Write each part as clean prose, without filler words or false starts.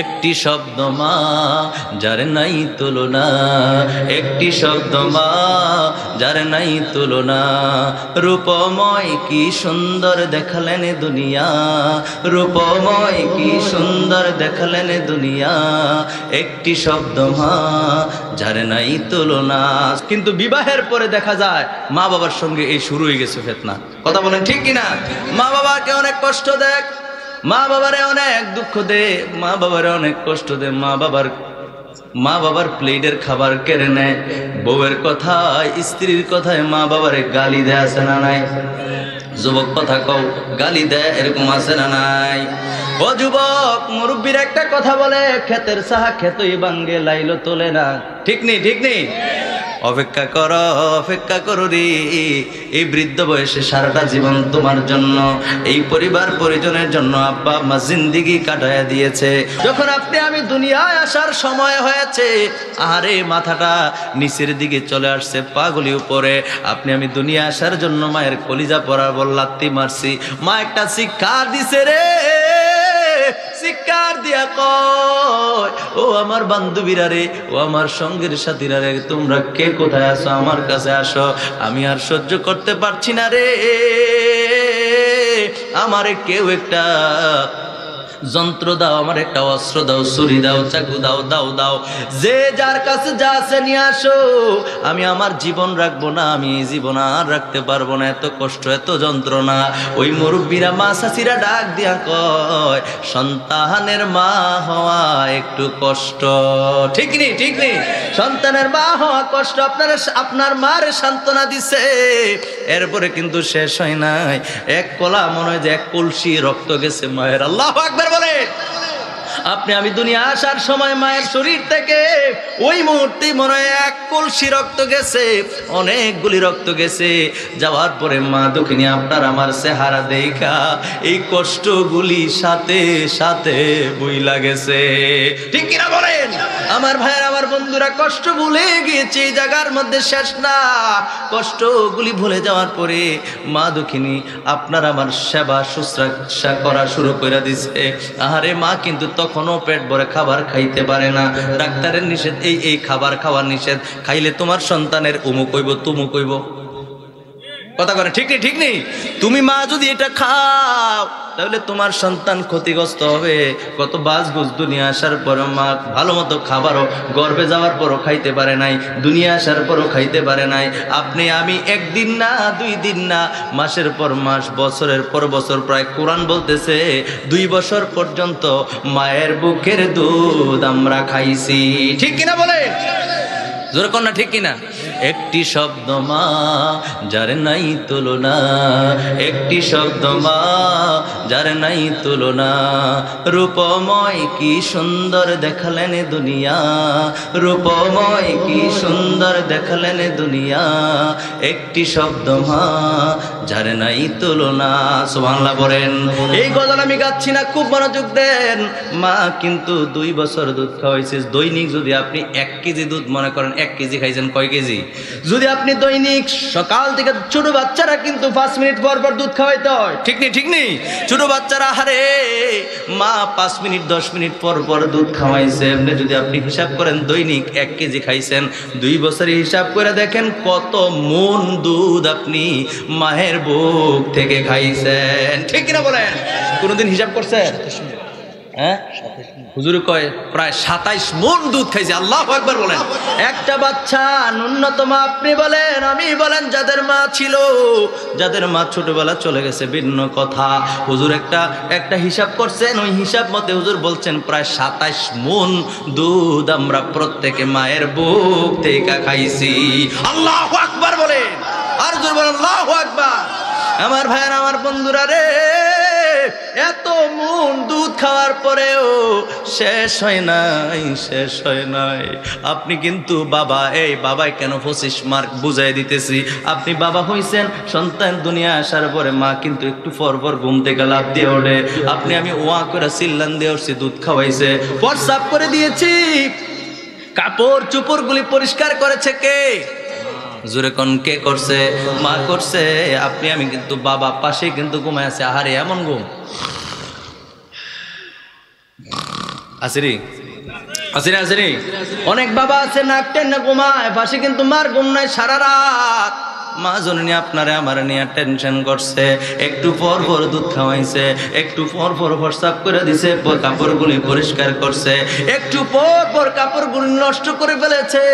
একটি শব্দ মা যার নাই তুলনা, একটি শব্দ মা যার নাই তুলনা। রূপময় কি সুন্দর দেখালেন দুনিয়া, রূপময় কি সুন্দর দেখালেন দুনিয়া। একটি শব্দ মা যার নাই তুলনা। কিন্তু বিবাহের পরে দেখা যায় মা বাবার সঙ্গে এই শুরু হয়ে গেছে ফিতনা। কথা বলেন ঠিক কিনা? মা বাবাকে অনেক কষ্ট দেয়, মা বাবারে অনেক দুঃখ দে, মা বাবারে অনেক কষ্ট দে। মা বাবার প্লেটের খাবার কেড়ে নেয়, বউয়ের কথায় স্ত্রীর কথায় মা বাবারে গালি দেয়, আছে না নাই? যুবক কথা কও, গালি দেয়, এরকম আছে না নাই? ও যুবক, মুরব্বীর একটা কথা বলে, ক্ষেতের সাহা ক্ষেতই ভাঙ্গে লাইলো তোলে না। ঠিক নেই? ঠিক নেই? অপেক্ষা করো, অপেক্ষা করো রে। এই বৃদ্ধ বয়সে সারাটা জীবন তোমার জন্য, এই পরিবার পরিজনের জন্য আব্বা আম্মা জিন্দিগি কাটায়া দিয়েছে। যখন আপনি আমি দুনিয়ায় আসার সময় হয়েছে, আরে মাথাটা নিচের দিকে চলে আসছে, পাগুলি উপরে। আপনি আমি দুনিয়া আসার জন্য মায়ের কলিজা পড়ার বল লাত্তি মারছি। মা একটা শিক্ষা দিছে রে, শিক্ষার দিয়া কয়, ও আমার বান্ধবীরা রে, ও আমার সঙ্গের সাথীরা রে, তোমরা কে কোথায় আসো, আমার কাছে আসো। আমি আর সহ্য করতে পারছি না রে, আমারে কেউ একটা যন্ত্র দাও, আমার একটা অস্ত্র দাও, ছুরি দাও, চাকু দাও, দাও দাও, যে যার কাছে যা আছে নিয়ে আসো। আমি আমার জীবন রাখবো না, আমি এই জীবন আর রাখতে পারবো না, এত কষ্ট, এত যন্ত্রণা। ওই মুরব্বীরা মা চাচিরা ডাক দিয়া কয়, সন্তানের মা হওয়া একটু কষ্ট। ঠিক নেই? ঠিক নেই? সন্তানের মা হওয়া কষ্ট। আপনার মার সান্ত্বনা দিছে, এরপরে কিন্তু শেষ হয় নাই। এক কলা মনে হয় যে এক কলসি রক্ত গেছে মায়ের। আল্লাহু আকবার বলে। আপনি আমি দুনিয়া আসার সময় মায়ের শরীর থেকে ওই মুহূর্তে মনে হয় এক কলসি রক্ত গেছে, অনেকগুলি রক্ত গেছে। যাওয়ার পরে মা দুঃখিনী আপনার আমার চেহারা দেখা এই কষ্টগুলি সাথে সাথে বইলা গেছে। ঠিক কিনা বলেন? আমার ভাইয়ের, আমার বন্ধুরা, কষ্ট ভুলে গিয়েছে, এই জায়গার মধ্যে শেষ না। কষ্টগুলি ভুলে যাওয়ার পরে মা দুঃখিনী আপনার আমার সেবা শুশ্রূষা করা শুরু করে দিছে। আরে মা কিন্তু তখনও পেট ভরে খাবার খাইতে পারে না। ডাক্তারের নিষেধ, এই খাবার খাওয়ার নিষেধ, খাইলে তোমার সন্তানের অমুক হইব, তুমুক হইব। কথা করে ঠিক নেই? ঠিক নেই? তুমি মা যদি এটা খাও তাহলে তোমার সন্তান ক্ষতিগ্রস্ত হবে। কত বাজগুজ দুনিয়া আসার পরও মা ভালো মতো খাবারও গর্ভে যাওয়ার পরও খাইতে পারে নাই, দুনিয়া আসার পরও খাইতে পারে নাই। আপনি আমি একদিন না, 2 দিন না, মাসের পর মাস, বছরের পর বছর, প্রায় কোরআন বলতেছে 2 বছর পর্যন্ত মায়ের বুকের দুধ আমরা খাইছি। ঠিক কিনা বলে? জোরে কর না, ঠিক কিনা? একটি শব্দ মা যার নাই তুলনা, একটি শব্দ মা যার নাই তুলনা। রূপময় কি সুন্দর দেখালেন দুনিয়া, রূপময় কি সুন্দর দেখালেন দুনিয়া। একটি শব্দ মা যার নাই তুলনা। সুবহানাল্লাহ বলেন। এই গজল আমি গাচ্ছি না, খুব মনোযোগ দেন। মা কিন্তু 2 বছর দুধ খাওয়াইছে। দৈনিক যদি আপনি 1 কেজি দুধ মনে করেন, 1 কেজি খাইছেন, কয় কেজি? যদি আপনি দৈনিক সকাল থেকে, ছোট বাচ্চারা কিন্তু 5 মিনিট পর পর দুধ খাওয়াইতে হয়। ঠিক নেই? ঠিক নেই? ছোট বাচ্চারা, হারে মা 5 মিনিট 10 মিনিট পর পর দুধ খাওয়াইছে। এমনি যদি আপনি হিসাব করেন দৈনিক 1 কেজি খাইছেন, 2 বছরে হিসাব করে দেখেন কত মন দুধ আপনি মায়ের বুক থেকে খাইছেন। ঠিক কিনা বলেন? কোনদিন হিসাব করছেন? হ্যাঁ, হুজুর কয় প্রায় 27 মণ দুধ খাইছে। আল্লাহু আকবার বলেন। একটা বাচ্চা ন্যূনতম, আপনি বলেন, আমি বলেন, যাদের মা ছিল, যাদের মা ছোটবেলা চলে গেছে ভিন্ন কথা, হুজুর একটা হিসাব করছেন, ওই হিসাব মতে হুজুর বলছেন প্রায় 27 মণ দুধ আমরা প্রত্যেকে মায়ের বুক থেকে খাইছি। আল্লাহু আকবার বলেন। আর হুজুর বলেন আল্লাহু আকবার। আমার ভাইয়ের, আমার বন্ধুরা রে, এত মন দুধ খাওয়ার পরেও শেষ হয় নাই, শেষ হয় নাই। আপনি কিন্তু বাবা, এই বাবাই কেন 25 মার্ক বুঝাই দিতেছি। আপনি বাবা হইছেন, সন্তান দুনিয়া আসার পরে মা কিন্তু একটু পর পর ঘুম থেকে লাফ দিয়ে ওঠে। আপনি আমি ওয়া করে চিল্লান দিয়ে উঠছি, দুধ খাওয়াইছে, প্রস্রাব করে দিয়েছি, কাপড় চোপড়গুলি পরিষ্কার করেছে কে? জোরে কোন কে করছে? মা করছে। আপনি আমি কিন্তু বাবা পাশে কিন্তু ঘুমায় আছে। আহারে এমন ঘুম! আসেনি আসেনি আসেনি অনেক বাবা আছে নাক টেনে ঘুমায় পাশে কিন্তু মার ঘুম নাই সারা রাত। মা জননী আপনারে আমার নিয়ে টেনশন করছে, একটু পর পর দুধ খাওয়াইছে, একটু পর পর প্রস্রাব করে দিছে, কাপড়গুলি পরিষ্কার করছে, একটু পর পর কাপড়গুলি নষ্ট করে ফেলেছে।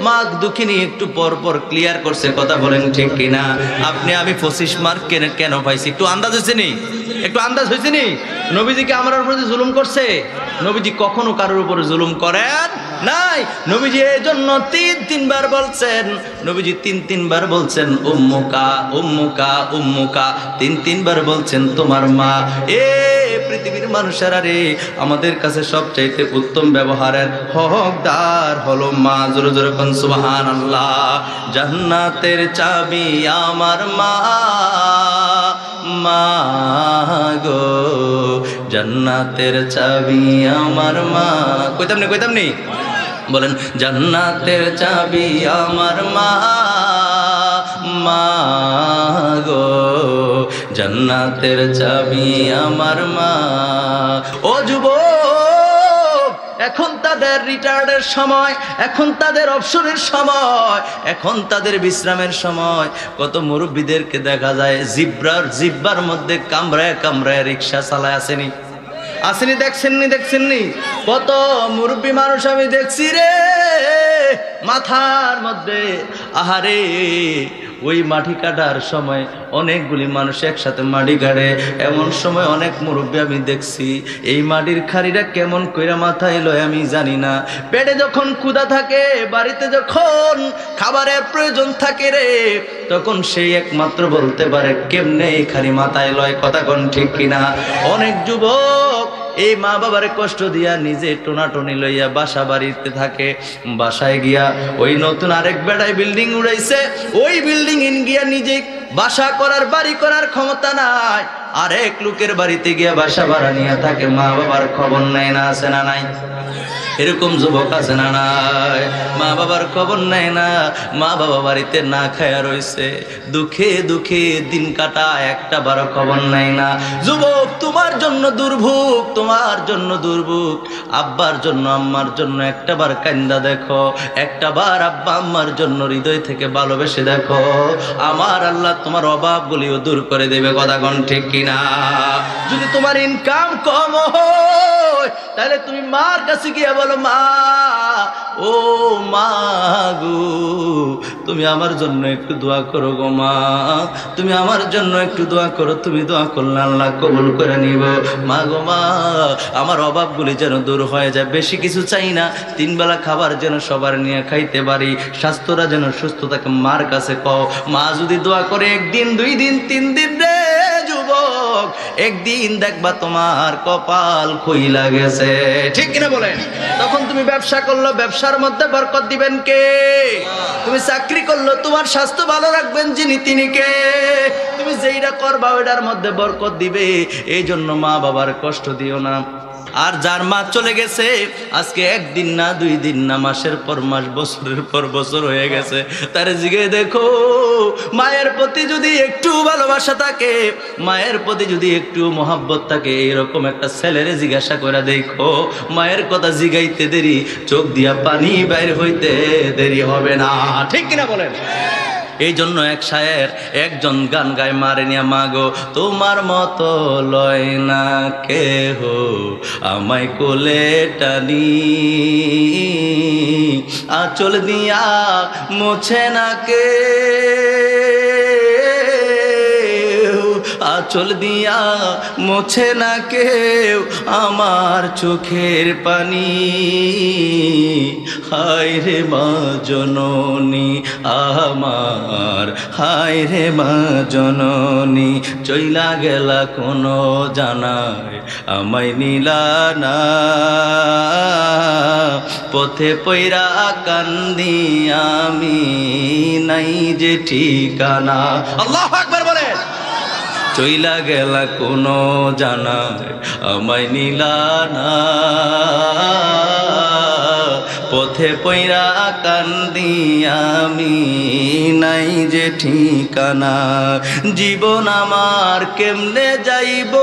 মা দুঃখিনী একটু পর পর ক্লিয়ার করছে। কথা বলেন ঠিক কিনা? আপনি আমি 25 মার্ক কেন পাইছি? একটু আন্দাজ হয়েছে নি? একটু আন্দাজ হয়েছে নি? নবীজিকে আমার উপরে জুলুম করছে? নবীজি কখনো কারোর উপরে জুলুম করেন নাই। নবীজি এই জন্য তিনবার বলছেন, নবীজি তিনবার বলছেন উম্মুকা উম্মুকা উম্মুকা, তিনবার বলছেন তোমার মা। এ পৃথিবীর মানুষেরা রে, আমাদের কাছে সবচাইতে উত্তম ব্যবহারের হকদার হলো মা। জোরে জোরে কোন সুবহানাল্লাহ। জান্নাতের চাবি আমার মা, মা গো জান্নাতের চাবি আমার মা। কইতাম নি বলেন, জান্নাতের চাবি আমার মা, মা গো জান্নাতের চাবি আমার মা। ও যুবক, এখন তাদের রিটায়ার্ডের সময়, এখন তাদের অবসরের সময়, এখন তাদের বিশ্রামের সময়। কত মুরব্বীদেরকে দেখা যায় জিব্বার মধ্যে কামড়ায় রিক্সা চালায়। আসেনি দেখছেননি? কত মুরব্বী মানুষ আমি দেখছি রে, মাথার মধ্যে আহারে ওই মাটি কাটার সময় অনেকগুলি মানুষ একসাথে মাটি কাটে, এমন সময় অনেক মুরব্বী আমি দেখছি এই মাটির খাড়িটা কেমন কইরা মাথায় লয় আমি জানি না। পেটে যখন ক্ষুধা থাকে, বাড়িতে যখন খাবারের প্রয়োজন থাকে রে, তখন সেই একমাত্র বলতে পারে কেমনে এই খাড়ি মাথায় লয়। কথা কোন ঠিক কিনা? অনেক যুবক এই মা বাবার কষ্ট দিয়া নিজে টোনাটনি লইয়া বাসা বাড়িতে থাকে। বাসায় গিয়া ওই নতুন আরেক বেড়ায় বিল্ডিং উড়াইছে, ওই বিল্ডিং ইন গিয়া নিজে বাসা করার বাড়ি করার ক্ষমতা নাই, আরেক লোকের বাড়িতে গিয়া বাসা ভাড়া নিয়ে থাকে। মা বাবার খবর নেয় না, আছে না নাই? এরকম যুবক আছে না নাই? মা বাবার খবর নেয় না, মা বাবা বাড়িতে না খায়া রইছে, দুঃখে দুঃখে দিন কাটায়, একটা বারো খবর নেয় না। যুবক, তোমার জন্য দুর্ভোগ, তোমার জন্য দুর্ভোগ। আব্বার জন্য আম্মার জন্য একটা বার কান্দা দেখো, একটা বার আব্বা আম্মার জন্য হৃদয় থেকে ভালোবেসে দেখো, আমার আল্লাহ তোমার অভাবগুলিও দূর করে দেবে। কথা কোন ঠিক কিনা? যদি তোমার ইনকাম কম হয়, তাহলে তুমি মার কাছে গিয়ে বলো, মা ও মা গো, তুমি আমার জন্য একটু দোয়া করো গো মা, তুমি আমার জন্য একটু দোয়া করো। তুমি দোয়া করলে আল্লাহ কবুল করে নিব। মা গো মা, আমার অভাবগুলি যেন দূর হয়ে যায়, বেশি কিছু চাই না, 3 বেলা খাবার যেন সবার নিয়ে খাইতে পারি, স্বাস্থ্যটা যেন সুস্থ থাকে। মার কাছে কও। মা যদি দোয়া করে 1 দিন 2 দিন 3 দিন রে যুবক, একদিন দেখবা তোমার কপাল খুইলা গেছে। ঠিক কিনা বলেন? তখন তুমি ব্যবসা করলো, ব্যবসার মধ্যে বরকত দিবেন কে? তুমি চাকরি করলো, তোমার স্বাস্থ্য ভালো রাখবেন যিনি, তিনি কে? তুমি যেইটা করবা ওইটার মধ্যে বরকত দিবে। এই জন্য মা বাবার কষ্ট দিও না। আর যার মা চলে গেছে, আজকে 1 দিন না 2 দিন না, মাসের পর মাস, বছরের পর বছর হয়ে গেছে, তার জিগে দেখো, মায়ের প্রতি যদি একটু ভালোবাসা থাকে, মায়ের প্রতি যদি একটু মহাব্বত থাকে, এইরকম একটা ছেলেরে জিজ্ঞাসা করে দেখো, মায়ের কথা জিগাইতে দেরি, চোখ দিয়া পানি বাইর হইতে দেরি হবে না। ঠিক কিনা বলেন? এই জন্য এক শায়ের একজন গান গায় মারে নিয়া, মাগো তোমার মতো লয় না কেহ আমায় কোলে টানি, আঁচল দিয়া মোছে না কে, আঁচল দিয়া মোছে না কেউ আমার চোখের পানি। হায় রে মা জননী আমার, হায় রে মা জননী, চইলা গেলা কোনো জানায় আমায় নিলা না, পথে পইরা কান্দি আমি, নাই যে ঠিকানা। আল্লাহু আকবার বলে। চইলা গেলা কোনো জানায় আমায় নিলা না, পথে পইরা কান্দি আমি, নাই যে ঠিকানা। জীবন আমার কেমনে যাইব,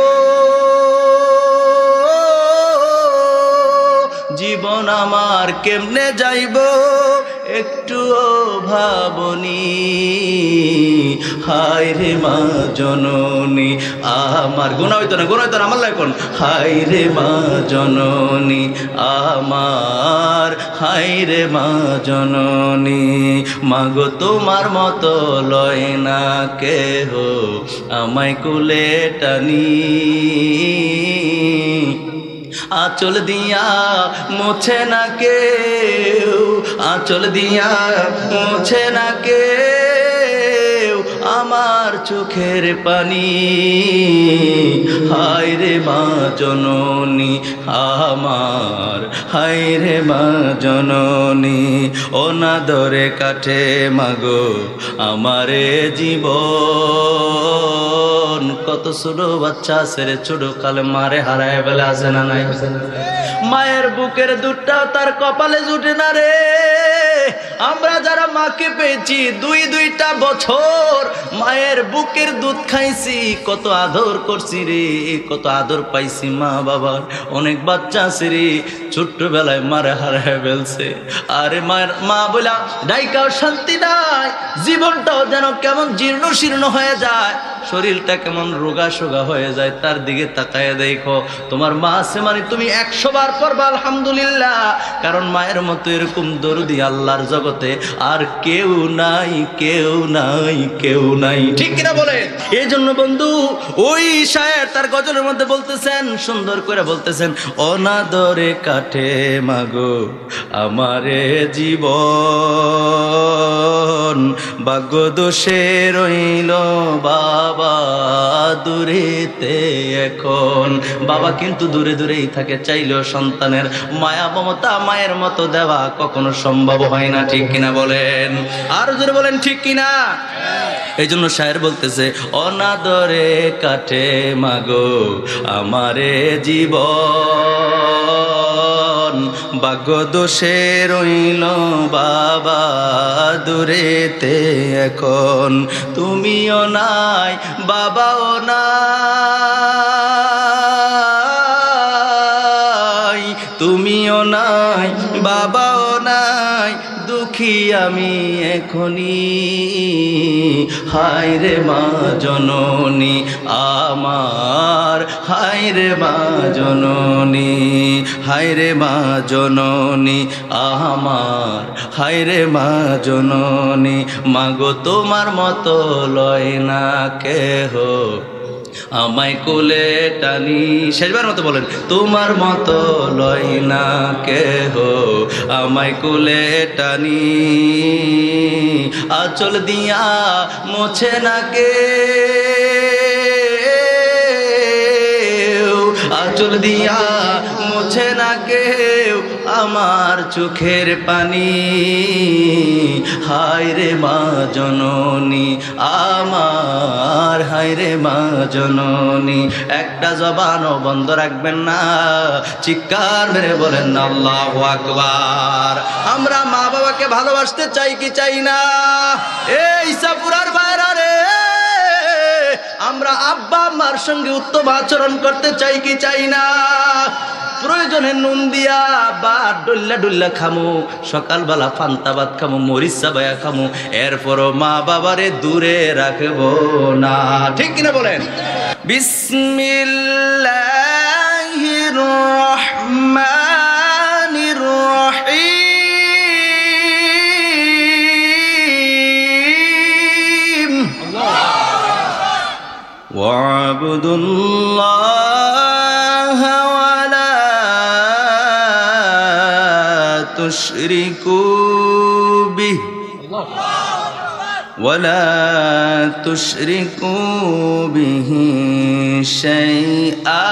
জীবন আমার কেমনে যাইব একটুও ভাবনি, হায় রে মা জননী আমার। গুনাহ হইতো না আমার লাইকন। হায় রে মা জননী আমার, হায় রে মা জননী, মাগো তোমার মতো লয় না কেহ আমায় কোলে টানি, আঁচল দিয়া মোছে না কেউ, আঁচল দিয়া মোছে না কেউ আমার চোখের পানি, হায় রে মা জননী আমার, হায় রে মা জননী, অনাদরে কাটে মাগো আমারে জীবন। কত ছোট বাচ্চা ছেড়ে ছোট কালে মারে হারায় বেলা আছে না নাই? মায়ের বুকের দুধটাও তার কপালে জুটে না রে। আমরা যারা মাকে পেয়েছি দুইটা বছর মায়ের বুকের দুধ খাইছি, কত আদর করছি রে, কত আদর পাইছি মা বাবার। অনেক বাচ্চা আছে রে ছোট্টবেলায় মারে হারায় ফেলছে, আরে মায়ের মা বলা ডাইকাও শান্তি নাই, জীবনটাও যেন কেমন জীর্ণ শীর্ণ হয়ে যায়, শরীরটা কেমন রোগা সোগা হয়ে যায়। তার দিকে তাকায় দেখো তোমার মা আছে মানে তুমি 100 বার পড়বা আলহামদুলিল্লাহ, কারণ মায়ের মতো এরকম দরদি আল্লাহর জগতে আর কেউ নাই, কেউ নাই, কেউ নাই, ঠিক কিনা বলে? এই জন্য বন্ধু ওই শায়ের তার গজলের মধ্যে বলতেছেন, সুন্দর করে বলতেছেন, অনাদরে কাটে মাগো আমারে জীবন, ভাগ্য দোষে রইল বাবা দূরেতে এখন। বাবা কিন্তু দূরে দূরেই থাকে, চাইলেও সন্তানের মায়া মমতা মায়ের মতো দেওয়া কখনো সম্ভব হয় না, ঠিক কিনা বলেন? আর জোরে বলেন ঠিক কিনা? এই জন্য শায়ের বলতেছে, অনাদরে কাটে মাগো আমারে জীবন, ভাগ্য দোষে রইল বাবা দূরেতে এখন, তুমিও নাই বাবাও নাই, তুমিও নাই বাবাও নাই, দুঃখী আমি এখনি, হায় রে মা জননী আমার, হায় রে মা জননী, হায় রে মা জননী আমার, হায় রে মা জননী, মাগো তোমার মতো লয় না কেহ আমায় কোলে টানি। শেষবার মতো বলেন, তোমার মতো লয় না কেহ আমায় কোলে টানি, আঁচল দিয়া মোছে না কেউ, আঁচল দিয়া মোছে না কেউ আমার চোখের পানি, হায় রে মা জননী আমার, হায় রে মা জননী। একটা জবানও বন্ধ রাখবেন না, চিৎকার মেরে বলেন না আল্লাহু আকবার। আমরা মা বাবাকে ভালোবাসতে চাই কি চাই না? এই সাপুরার বাইরা রে, আমরা আব্বা আম্মার সঙ্গে উত্তম আচরণ করতে চাই কি চাই না? প্রয়োজনে নুন দিয়া বা ডল্লা ডল্লা খামু, সকালবেলা পান্তা ভাত খামু, মরিচ চাবায়া খামু, এরপরও মা বাবারে দূরে রাখবো না, ঠিক কিনা বলেন? বিসমিল্লাহির রহমানির রহিম, ওয়াবুদুল্লাহ تشركوا به ولا تشركوا به شيئا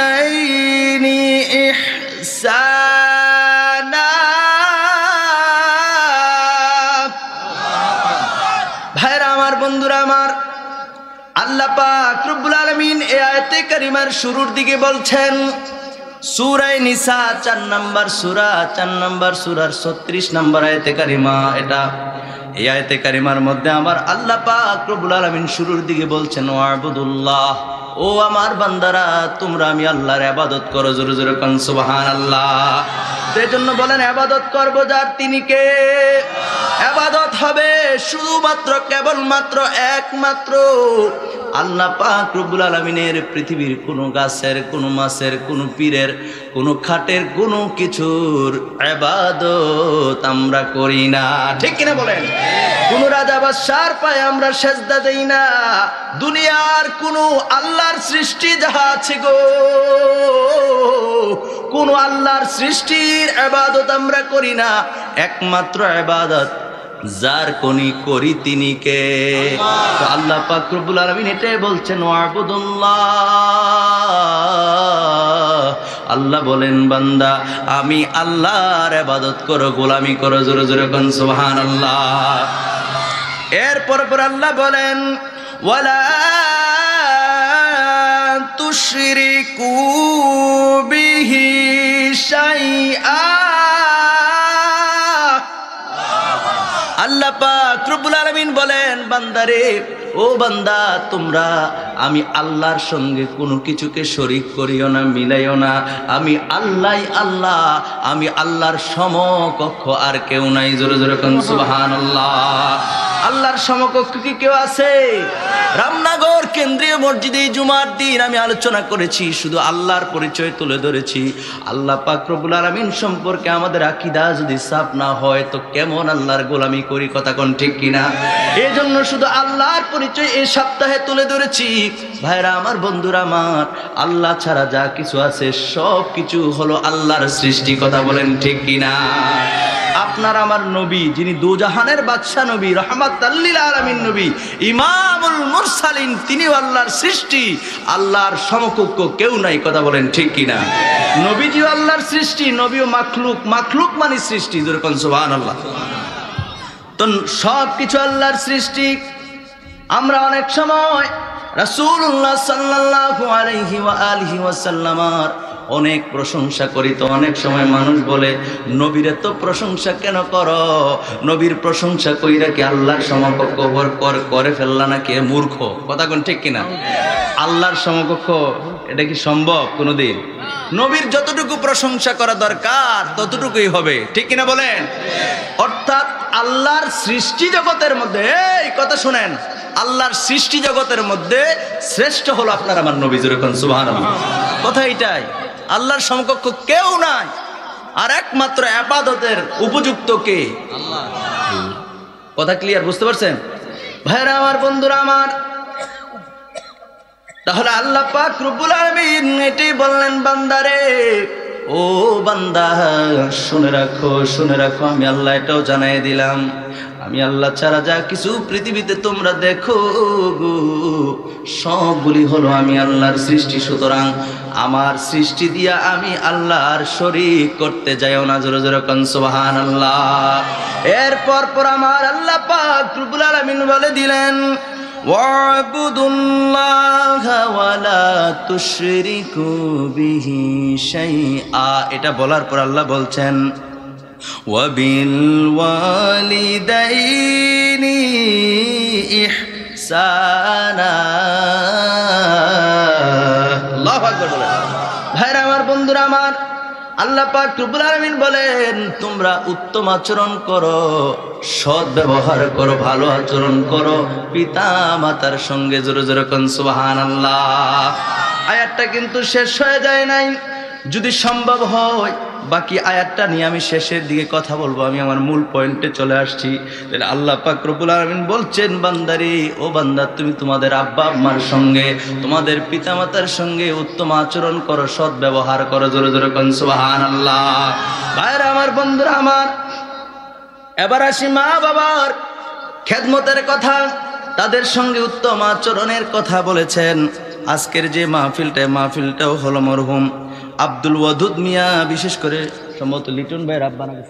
وبالوالدين إحسانا। ভাইরা আমার, বন্ধুরা আমার, আল্লাহ পাক রব্বুল আলামিন এই আয়াতে কারিমার শুরুর দিকে বলছেন, সূরা নিসা 4 নম্বর সূরা, 4 নম্বর সূরার 36 নম্বর আয়াতে কারিমা এটা। এই আয়াতে কারিমার মধ্যে আমার আল্লাহ পাক রব্বুল আলামিন শুরুর দিকে বলছেন ওয়াবুদুল্লাহ, ও আমার বান্দারা তোমরা আমি আল্লাহর ইবাদত করো। জোরে জোরে কোন সুবহানাল্লাহ। এজন্য বলেন ইবাদত করব যার, তিনি কে? ইবাদত হবে শুধুমাত্র কেবলমাত্র একমাত্র আল্লাহ পাক রব্বুল আলামিনের। পৃথিবীর কোনো গাছের, কোনো মাছের, কোনো পীরের, কোনো খাটের, কোনো কিছুর ইবাদত আমরা করি না, ঠিক কিনা বলেন? কোনো রাজা বাদশার পায়ে আমরা সেজদা দেই না। দুনিয়ার কোনো আল্লাহর সৃষ্টি যাহা আছে গো, কোন আল্লাহর সৃষ্টির ইবাদত আমরা করি না। একমাত্র ইবাদত যার কোনি করি তিনি কে? তো আল্লাহ পাক রব্বুল আলামিন এটাই বলছেন ওয়াবুদুল্লাহ। আল্লাহ বলেন বান্দা আমি আল্লাহর ইবাদত করো, গোলামি করো। জোরে জোরে কোন সুবহানাল্লাহ। এরপর আল্লাহ বলেন ওয়ালা তুশরিকু বিহি শাইআ। আল্লাহ পাক রব্বুল আলামিন বলেন বান্দারে, ও বান্দা তোমরা আমি আল্লাহর সঙ্গে কোনো কিছুকে শরীক করিও না, মিলাইও না। আমি আল্লাহ আল্লাহ, আমি আল্লাহর সমকক্ষ আর কেউ নাই। জোরে জোরে কোন সুবহানাল্লাহ। আল্লাহর সমকক্ষ কি কেউ আছে? রামনগর কেন্দ্রীয় মসজিদে জুমার দিন আমি আলোচনা করেছি, শুধু আল্লাহর পরিচয় তুলে ধরেছি। আল্লাহ পাক রব্বুল আলামিন সম্পর্কে আমাদের আকীদা যদি সাফ না হয় তো কেমন আল্লাহর গোলামি করি, কথা কোন ঠিক কিনা? এই জন্য শুধু আল্লাহর পরিচয় এই সপ্তাহে তুলে ধরেছি। ভাইরা আমার, বন্ধুরা আমার, আল্লাহ ছাড়া যা কিছু আছে সব কিছু হলো আল্লাহর সৃষ্টি, কথা বলেন ঠিক কিনা? আপনার আমার নবী, যিনি দুজাহানের বাদশা নবী, রাহমাতাল লিল আলামিন নবী, ইমামুল মুরসালিন, তিনিও আল্লাহর সৃষ্টি। আল্লাহর সমকক্ষ কেউ নাই, কথা বলেন ঠিক কিনা? নবীজিও আল্লাহর সৃষ্টি, নবীও মাখলুক, মাখলুক মানে সৃষ্টি। যেরকম সুবহানাল্লাহ। তো সব কিছু আল্লাহর সৃষ্টি। আমরা অনেক সময় রাসূলুল্লাহ সাল্লাল্লাহু আলাইহি ওয়া আলিহি ওয়াসাল্লামার অনেক প্রশংসা করি, তো অনেক সময় মানুষ বলে নবীর এত প্রশংসা কেন করো? নবীর প্রশংসা কইরা কি আল্লাহর সমকক্ষ করে ফেললা নাকি? মূর্খ, কথা কোন ঠিক কিনা? আল্লাহর সমকক্ষ এটা কি সম্ভব কোনোদিন? নবীর যতটুকু প্রশংসা করা দরকার ততটুকুই হবে, ঠিক কিনা বলেন? অর্থাৎ আল্লাহর সৃষ্টি জগতের মধ্যে, এই কথা শুনেন, আল্লাহর সৃষ্টি জগতের মধ্যে শ্রেষ্ঠ হলো আপনার আমার নবী। যেরকম সুবহানাল্লাহ। কথা এটাই, আল্লাহর সমকক্ষ কেউ নাই। আর একমাত্র ইবাদতের উপযুক্ত কে? আল্লাহ। কথা ক্লিয়ার, বুঝতে পারছেন ভাইরা আমার, বন্ধুরা আমার? তাহলে আল্লাহ পাক রব্বুল আলামিন এটাই বললেন বান্দারে, ও বান্দা শুনে রাখো, শুনে রাখো, আমি আল্লাহ এটাও জানাই দিলাম, আমি আল্লাহ ছাড়া যা কিছু পৃথিবীতে তোমরা দেখো সবগুলি হলো আমি আল্লাহর সৃষ্টি। সুতরাং আমার সৃষ্টি দিয়া আমি আল্লাহর শরীক করতে যাইও না। জোরে জোরে কোন সুবহানাল্লাহ। এরপর আমার আল্লাহ পাক রব্বুল আলামিন বলে দিলেন ওয়াবুদুল্লাহা ওয়ালা তুশরিকু বিহি শাইআ। এটা বলার পর আল্লাহ বলছেন ওয়াবিল ওয়ালিদাইনি ইহসানা। আল্লাহু আকবার বলেন। ভাইরা আমার, বন্ধুরা আমার, আল্লাহ পাক রব্বুল আলামিন বলেন তোমরা উত্তম আচরণ করো, সৎ ব্যবহার করো, ভালো আচরণ করো পিতা মাতার সঙ্গে। জোরে জোরে কোন সুবহানাল্লাহ। আয়াতটা কিন্তু শেষ হয়ে যায় নাই। যদি সম্ভব হয় বাকি আয়াতটা নিয়ে আমি শেষের দিকে কথা বলবো। আমি আমার মূল পয়েন্টে চলে আসছি। তাহলে আল্লাহ পাক রব্বুল আলামিন বলছেন বান্দারে, ও বান্দা তুমি তোমাদের আব্বা আম্মার সঙ্গে, তোমাদের পিতামাতার সঙ্গে উত্তম আচরণ করো, সৎ ব্যবহার করো। জোরে জোরে কোন সুবহানাল্লাহ। ভাইরা আমার, বন্ধুরা আমার, এবার আসি মা বাবার খেদমতের কথা, তাদের সঙ্গে উত্তম আচরণের কথা বলেছেন। আজকের যে মাহফিলটাও হলো মরহুম আব্দুল ওয়াদুদ মিয়া, বিশেষ করে সম্ভবত লিটন ভাইয়ের আব্বা নাকি?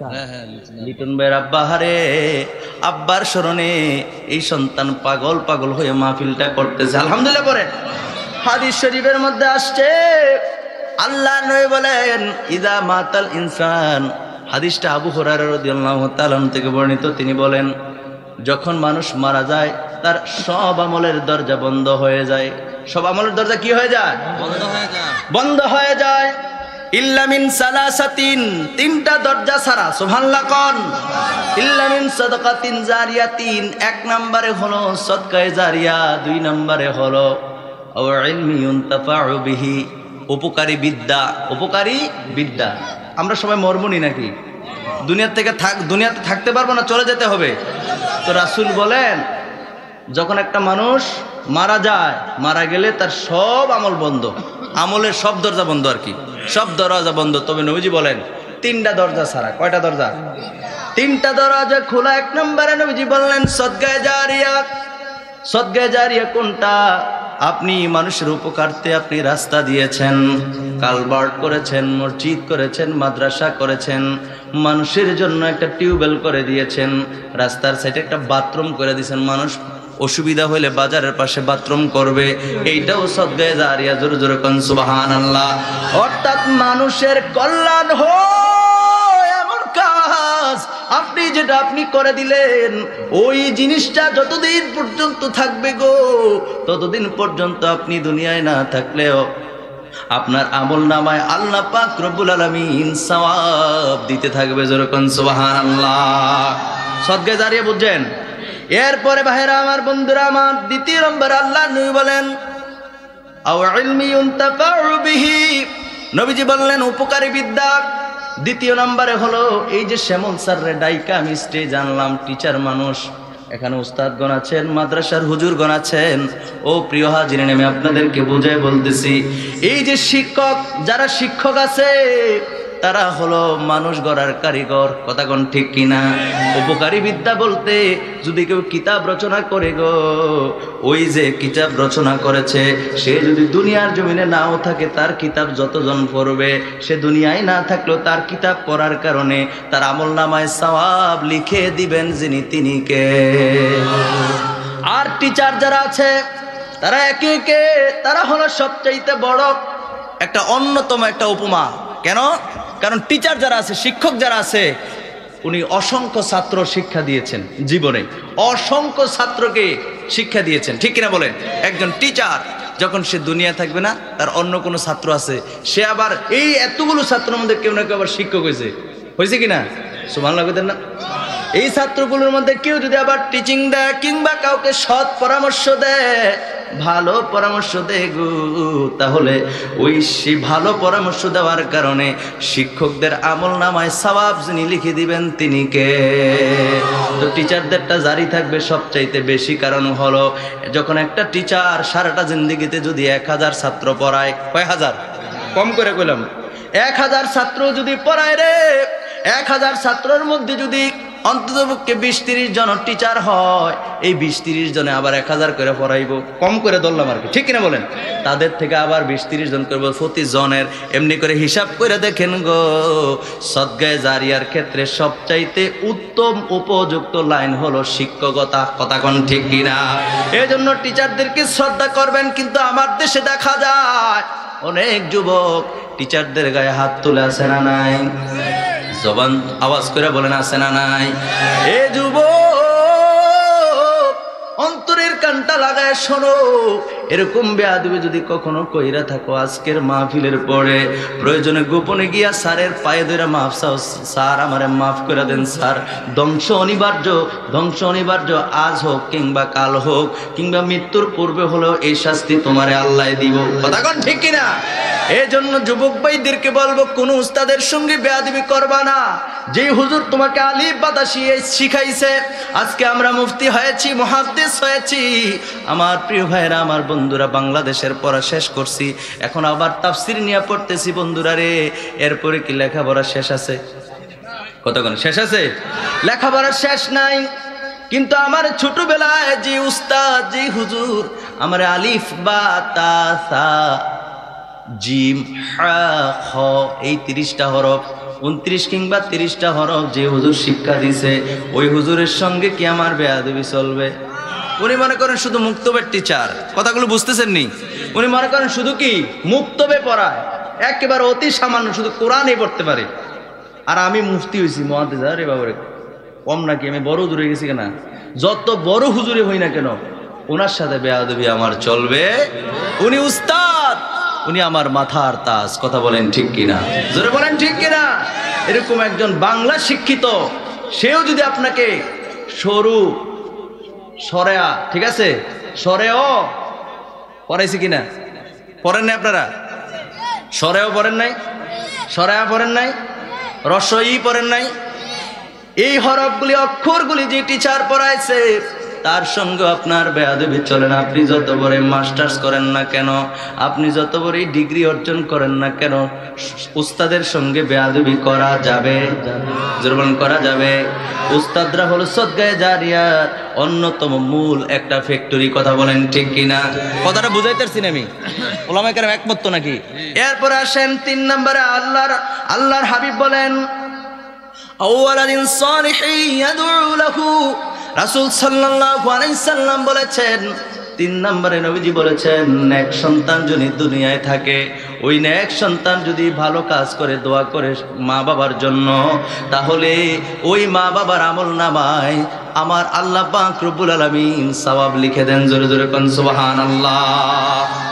লিটন ভাইয়ের আব্বা। হারে আব্বার স্মরণে এই সন্তান পাগল পাগল হয়ে মাহফিলটা করতেছে। আলহামদুলিল্লাহ পরে হাদিস শরীফের মধ্যে আসছে আল্লাহ নবী বলেন ইদা মাতাল ইনসান। হাদিসটা আবু হুরায়রা রাদিয়াল্লাহু তাআলা থেকে বর্ণিত। তিনি বলেন যখন মানুষ মারা যায় তার সব আমলের দরজা বন্ধ হয়ে যায়। সব আমলের দরজা কি হয়ে যায়? বন্ধ হয়ে যায়। ইল্লা মিন সালাসাতিন, তিনটা দরজা ছাড়া। সুবহানাল্লাহ কোন? ইল্লা মিন সাদাকাতিন জারিয়াতিন, এক নম্বরে হলো সদকায়ে জারিয়া, দুই নম্বরে হলো আও ইলমি ইউনতাফাউ বিহি, উপকারী বিদ্যা। উপকারী বিদ্যা। আমরা সবাই মরবনি নাকি? দুনিয়াতে থাকতে পারবো না, চলে যেতে হবে। তো রাসূল বলেন যখন একটা মানুষ মারা যায়, মারা গেলে তার সব আমল বন্ধ, আমলের সব দরজা বন্ধ আর কি, সব দরজা বন্ধ। তবে নবীজি বলেন তিনটা দরজা ছাড়া। কয়টা দরজা? তিনটা দরজা খোলা। এক নম্বরে নবীজি বললেন সদকায়ে জারিয়া। সদকায়ে জারিয়া কোনটা? আপনি মানুষের উপকার্থে আপনি রাস্তা দিয়েছেন, কালভার্ট করেছেন, মসজিদ করেছেন, মাদ্রাসা করেছেন, মানুষের জন্য একটা টিউবওয়েল করে দিয়েছেন, রাস্তার সাইডে একটা বাথরুম করে দিয়েছেন, মানুষ অসুবিধা হলে বাজারের পাশে বাথরুম করবে, এইটাও সদকায়ে জারিয়া। জোরে জোরে কোন সুবহানাল্লাহ। অর্থাৎ মানুষের কল্যাণ হয় এমন কাজ আপনি যেটা আপনি করে দিলেন, ওই জিনিসটা যতদিন পর্যন্ত থাকবে গো, ততদিন পর্যন্ত আপনি দুনিয়ায় না থাকলেও আপনার আমল নামায় আল্লাহ পাক রব্বুল আলামিন সওয়াব দিতে থাকবে। জোরে কোন সুবহানাল্লাহ। সদকায়ে জারিয়া বুঝছেন? এরপরে ভাইরা আমার, বন্ধুরা আমার, দ্বিতীয় নম্বরে আল্লাহ নবী বলেন আও ইলমি ইউনতাফাউ বিহি, নবীজি বললেন উপকারী বিদ্যা। দ্বিতীয় নম্বরে হলো এই যে শ্যামল স্যাররে ডাইকা আমি স্টেজ আনলাম, টিচার মানুষ, এখানে উস্তাদগণ আছেন, মাদ্রাসার হুজুরগণ আছেন। ও প্রিয় হাজিরিন, আমি আপনাদেরকে বুঝাই বলতেছি, এই যে শিক্ষক, যারা শিক্ষক আছে তারা হলো মানুষ গড়ার কারিগর। কথা কোন ঠিক কিনা? উপকারী বিদ্যা বলতে যদি কেউ কিতাব রচনা করে গো, ওই যে কিতাব রচনা করেছে সে যদি দুনিয়ার জমিনে নাও থাকে, তার কিতাব যতজন পড়বে, সে দুনিয়ায় না থাকলেও তার কিতাব পড়ার কারণে তার আমল নামায় সওয়াব লিখে দিবেন যিনি, তিনি কে? আর টিচার যারা আছে তারা একে একে, তারা হলো সবচাইতে বড় একটা অন্যতম একটা উপমা। কেন? কারণ টিচার যারা আছে, শিক্ষক যারা আছে, উনি অসংখ্য ছাত্র শিক্ষা দিয়েছেন, জীবনে অসংখ্য ছাত্রকে শিক্ষা দিয়েছেন, ঠিক কিনা বলেন? একজন টিচার যখন সে দুনিয়া থাকবে না, তার অন্য কোনো ছাত্র আছে, সে আবার এই এতগুলো ছাত্রের মধ্যে কেউ না কেউ আবার শিক্ষক হয়েছে কিনা? সুবহানাল্লাহ কইতেন না? এই ছাত্রগুলোর মধ্যে কেউ যদি আবার টিচিং দেয় কিংবা কাউকে সৎ পরামর্শ দেয়, ভালো পরামর্শ দেয় গো, তাহলে ওই সেই ভালো পরামর্শ দেওয়ার কারণে শিক্ষকদের আমল নামায় সওয়াব যিনি লিখে দিবেন, তিনি কে? তো টিচারদেরটা জারি থাকবে সবচাইতে বেশি। কারণ হলো যখন একটা টিচার সারাটা জিন্দেগিতে যদি 1000 ছাত্র পড়ায়, কয় হাজার? কম করে কইলাম, 1000 ছাত্র যদি পড়ায় রে, 1000 ছাত্রের মধ্যে যদি অন্ততপক্ষে 20-30 জন টিচার হয়, এই 20-30 জনে আবার 1000 করে পড়াইবো, কম করে ধরলাম আর কি, ঠিক কিনা বলেন? তাদের থেকে আবার 20-30 জন করবো, প্রতি জনের এমনি করে হিসাব করে দেখেন গো, সদকায়ে জারিয়ার ক্ষেত্রে সবচাইতে উত্তম উপযুক্ত লাইন হলো শিক্ষকতা। কথা কোন ঠিক কিনা? এই জন্য টিচারদেরকে শ্রদ্ধা করবেন। কিন্তু আমার দেশে দেখা যায় অনেক যুবক টিচারদের গায়ে হাত তুলে, আছে না নাই? জবান আওয়াজ করে বলেন, আছে না নাই? এ যুবক, অন্তরের কানটা লাগায় শোনো, এরকম বেয়াদবি যদি কখনো কইরা থাকো, আজকের মাহফিলের পরে প্রয়োজনে গোপনে গিয়া স্যারের পায়ে ধরে মাফ চাও, স্যার আমারে মাফ করে দেন স্যার, ধ্বংস অনিবার্য, ধ্বংস অনিবার্য, আজ হোক কিংবা কাল হোক কিংবা মৃত্যুর পূর্বে হলেও এই শাস্তি তোমারে আল্লাহ দিব। কথা কোন ঠিক কিনা? এই জন্য যুবক ভাইদেরকে বলবো, কোন উস্তাদের সঙ্গে বেয়াদবি করবা না। যেই হুজুর তোমাকে আলিফ বাতা শিখাইছে, আজকে আমরা মুফতি হয়েছি, মুহাদ্দিস হয়েছি, আমার প্রিয় ভাইরা, আমার বন্ধুরা, বাংলাদেশের পড়া শেষ করছি, এখন আবার তাফসির নিয়ে পড়তেছি বন্ধুরা রে। এরপরে কি লেখাপড়া শেষ আছে? কতক্ষণ শেষ আছে? লেখাপড়া শেষ নাই। কিন্তু আমার ছোটবেলায় যে উস্তাদ, যে হুজুর আমার আলিফ বা তা সা জিম হা খ, এই 30টা হরফ, 29 কিংবা 30টা হরফ যে হুজুর শিক্ষা দিছে, ওই হুজুরের সঙ্গে কি আমার বেয়াদবি চলবে? উনি মনে করেন শুধু মুক্তবের টিচার, কথাগুলো বুঝতেছেন নি? উনি মনে করেন শুধু কি মুক্তবে পড়ায়, একেবারে অতি সামান্য শুধু কোরআনই পড়তে পারে। আর আমি মুফতি হয়েছি, মুহাদ্দিস, আরে বাবারে কম নাকি? আমি বড় দূরে গেছি কিনা? যত বড় হুজুরি হই না কেন ওনার সাথে বেয়াদবি আমার চলবে। উনি উস্তাদ, উনি আমার মাথার তাজ। কথা বলেন ঠিক কিনা? জোরে বলেন ঠিক কিনা? এরকম একজন বাংলা শিক্ষিত, সেও যদি আপনাকে সরু সরেয়া, ঠিক আছে, সরেও পড়াইছে কিনা? পড়েন নাই আপনারা? সরেও পড়েন নাই, সরেয়া পড়েন নাই, রসই পড়েন নাই? এই হরফগুলি, অক্ষরগুলি যে টিচার পড়াইছে তার সঙ্গে আপনার বেয়াদবি চলে না। আপনি যত বড় মাস্টার্স করেন না কেন, আপনি যত বড় ডিগ্রি অর্জন করেন না কেন, উস্তাদের সঙ্গে বেয়াদবি করা যাবে? জোরবান করা যাবে? উস্তাদরা হলো সদগায়ে জারিয়ার অন্যতম মূল একটা ফ্যাক্টরি। কথা বলেন ঠিক কিনা? কথাটা বুঝাইতেছি না আমি? ওলামায়ে কেরাম একমত তো নাকি? এরপরে আসেন 3 নম্বরে, আল্লাহর হাবিব বলেন আউওয়ালাদিন সালিহিন ইয়াদউ লাহু। রাসূল সাল্লাল্লাহু আলাইহি সাল্লাম বলেছেন, 3 নম্বরে নবীজি বলেছেন, নেক সন্তান যদি দুনিয়ায় থাকে, ওই নেক সন্তান যদি ভালো কাজ করে, দোয়া করে মা বাবার জন্য, তাহলে ওই মা বাবার আমলনামায় আমার আল্লাহ পাক রব্বুল আলামিন সওয়াব লিখে দেন। জোরে জোরে কোন সুবহানাল্লাহ।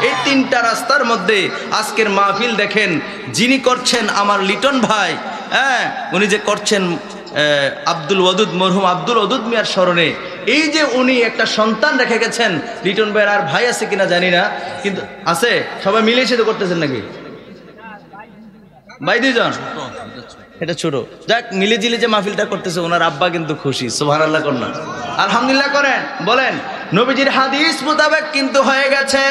এই 3টা রাস্তার মধ্যে আজকের মাহফিল দেখেন, যিনি করছেন আমার লিটন ভাই, হ্যাঁ, উনি যে করছেন আব্দুল ওয়াদুদ, মরহুম আব্দুল ওয়াদুদ মিয়ার স্মরণে, এই যে উনি একটা সন্তান রেখে গেছেন। লিটন ভাইয়ের আর ভাই আছে কিনা জানি না, কিন্তু আছে। সবাই মিলে সাথে করতেছেন নাকি? ভাই 2 জন, এটা ছোট। যাক, মিলে জিলে যে মাহফিলটা করতেছে, ওনার আব্বা কিন্তু খুশি। সুবহানাল্লাহ করেন না? আলহামদুলিল্লাহ করেন। বলেন, নবীজির হাদিস মোতাবেক কিন্তু হয়ে গেছে।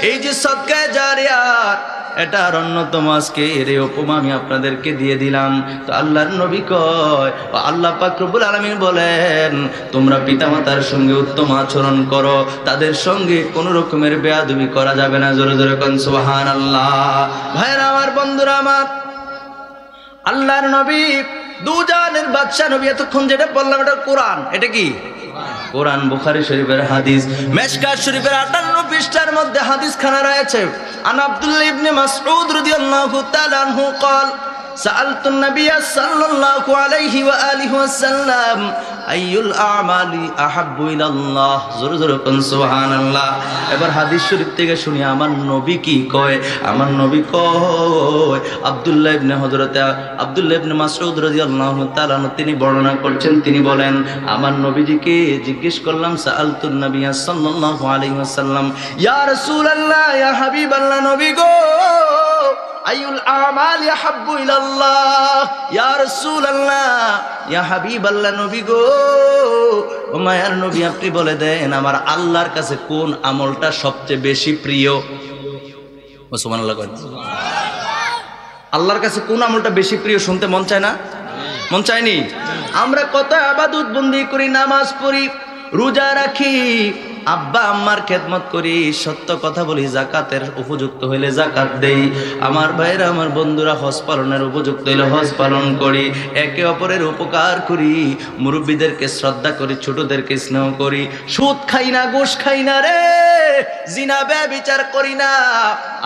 এই যে সদকায়ে জারিয়াত, এটার অন্যতম আজকে এর উপমা আমি আপনাদেরকে দিয়ে দিলাম। তো আল্লাহর নবী কয়, আল্লাহ পাক রব্বুল আলামিন বলেন, তোমরা পিতামাতার সঙ্গে উত্তম আচরণ করো, তাদের সঙ্গে কোনো রকমের বেয়াদবি করা যাবে না। জোরে জোরে কোন সুবহানাল্লাহ। ভাইরা আমার, বন্ধুরা আমার, আল্লাহর নবী দুজানের বাদশা নবী, এতক্ষণ যেটা বললাম এটা কোরআন। এটা কি কোরআন? বুখারী শরীফের হাদিস, মেশকাত শরীফের 58 পৃষ্ঠার মধ্যে হাদিস খানা রয়েছে। আন আব্দুল্লাহ ইবনে মাসউদ রাদিয়াল্লাহু তাআলা আনহু قال সাআলতু النبي সাল্লাল্লাহু আলাইহি ওয়া আলিহি ওয়াসাল্লাম আইয়ুল আমালি আহাব্বু ইলাল্লাহ। জোরে জোরে কোন সুবহানাল্লাহ। এবার হাদিস শরীফ থেকে শুনি আমার নবী কি কয়। আমার নবী কয়, আব্দুল্লাহ ইবনে মাসউদ রাদিয়াল্লাহু তাআলা তিনি বর্ণনা করছেন, তিনি বলেন, আমার নবীজিকে জিজ্ঞেস করলাম, সাআলতুন নবী সাল্লাল্লাহু আলাইহি ওয়াসাল্লাম, ইয়া রাসূলুল্লাহ, ইয়া হাবিবাল্লাহ, নবী গো, আইয়ুল আমালি আহাব্বু ইলাল্লাহ, ইয়া রাসূলুল্লাহ, ইয়া হাবিবাল্লাহ, নবী গো, ও মায়ার নবী, আপনি বলে দেন আমার আল্লাহর কাছে কোন আমলটা সবচেয়ে বেশি প্রিয়? সুবহানাল্লাহ করেন। আল্লাহর কাছে কোন আমলটা বেশি প্রিয় শুনতে মন চায় না? মন চায়নি? আমরা কত ইবাদত বন্দি করি, নামাজ পড়ি, রোজা রাখি, আব্বা আম্মার খেদমত করি, সত্য কথা বলি, জাকাতের উপযুক্ত হইলে জাকাত দেই। আমার ভাইরা, আমার বন্ধুরা, হজ পালনের উপযুক্ত হইলে হজ পালন করি, একে অপরের উপকার করি, মুরব্বীদেরকে শ্রদ্ধা করি, ছোটদেরকে স্নেহ করি, সুদ খাই না, ঘুষ খাই না রে, জিনা ব্যভিচার করি না,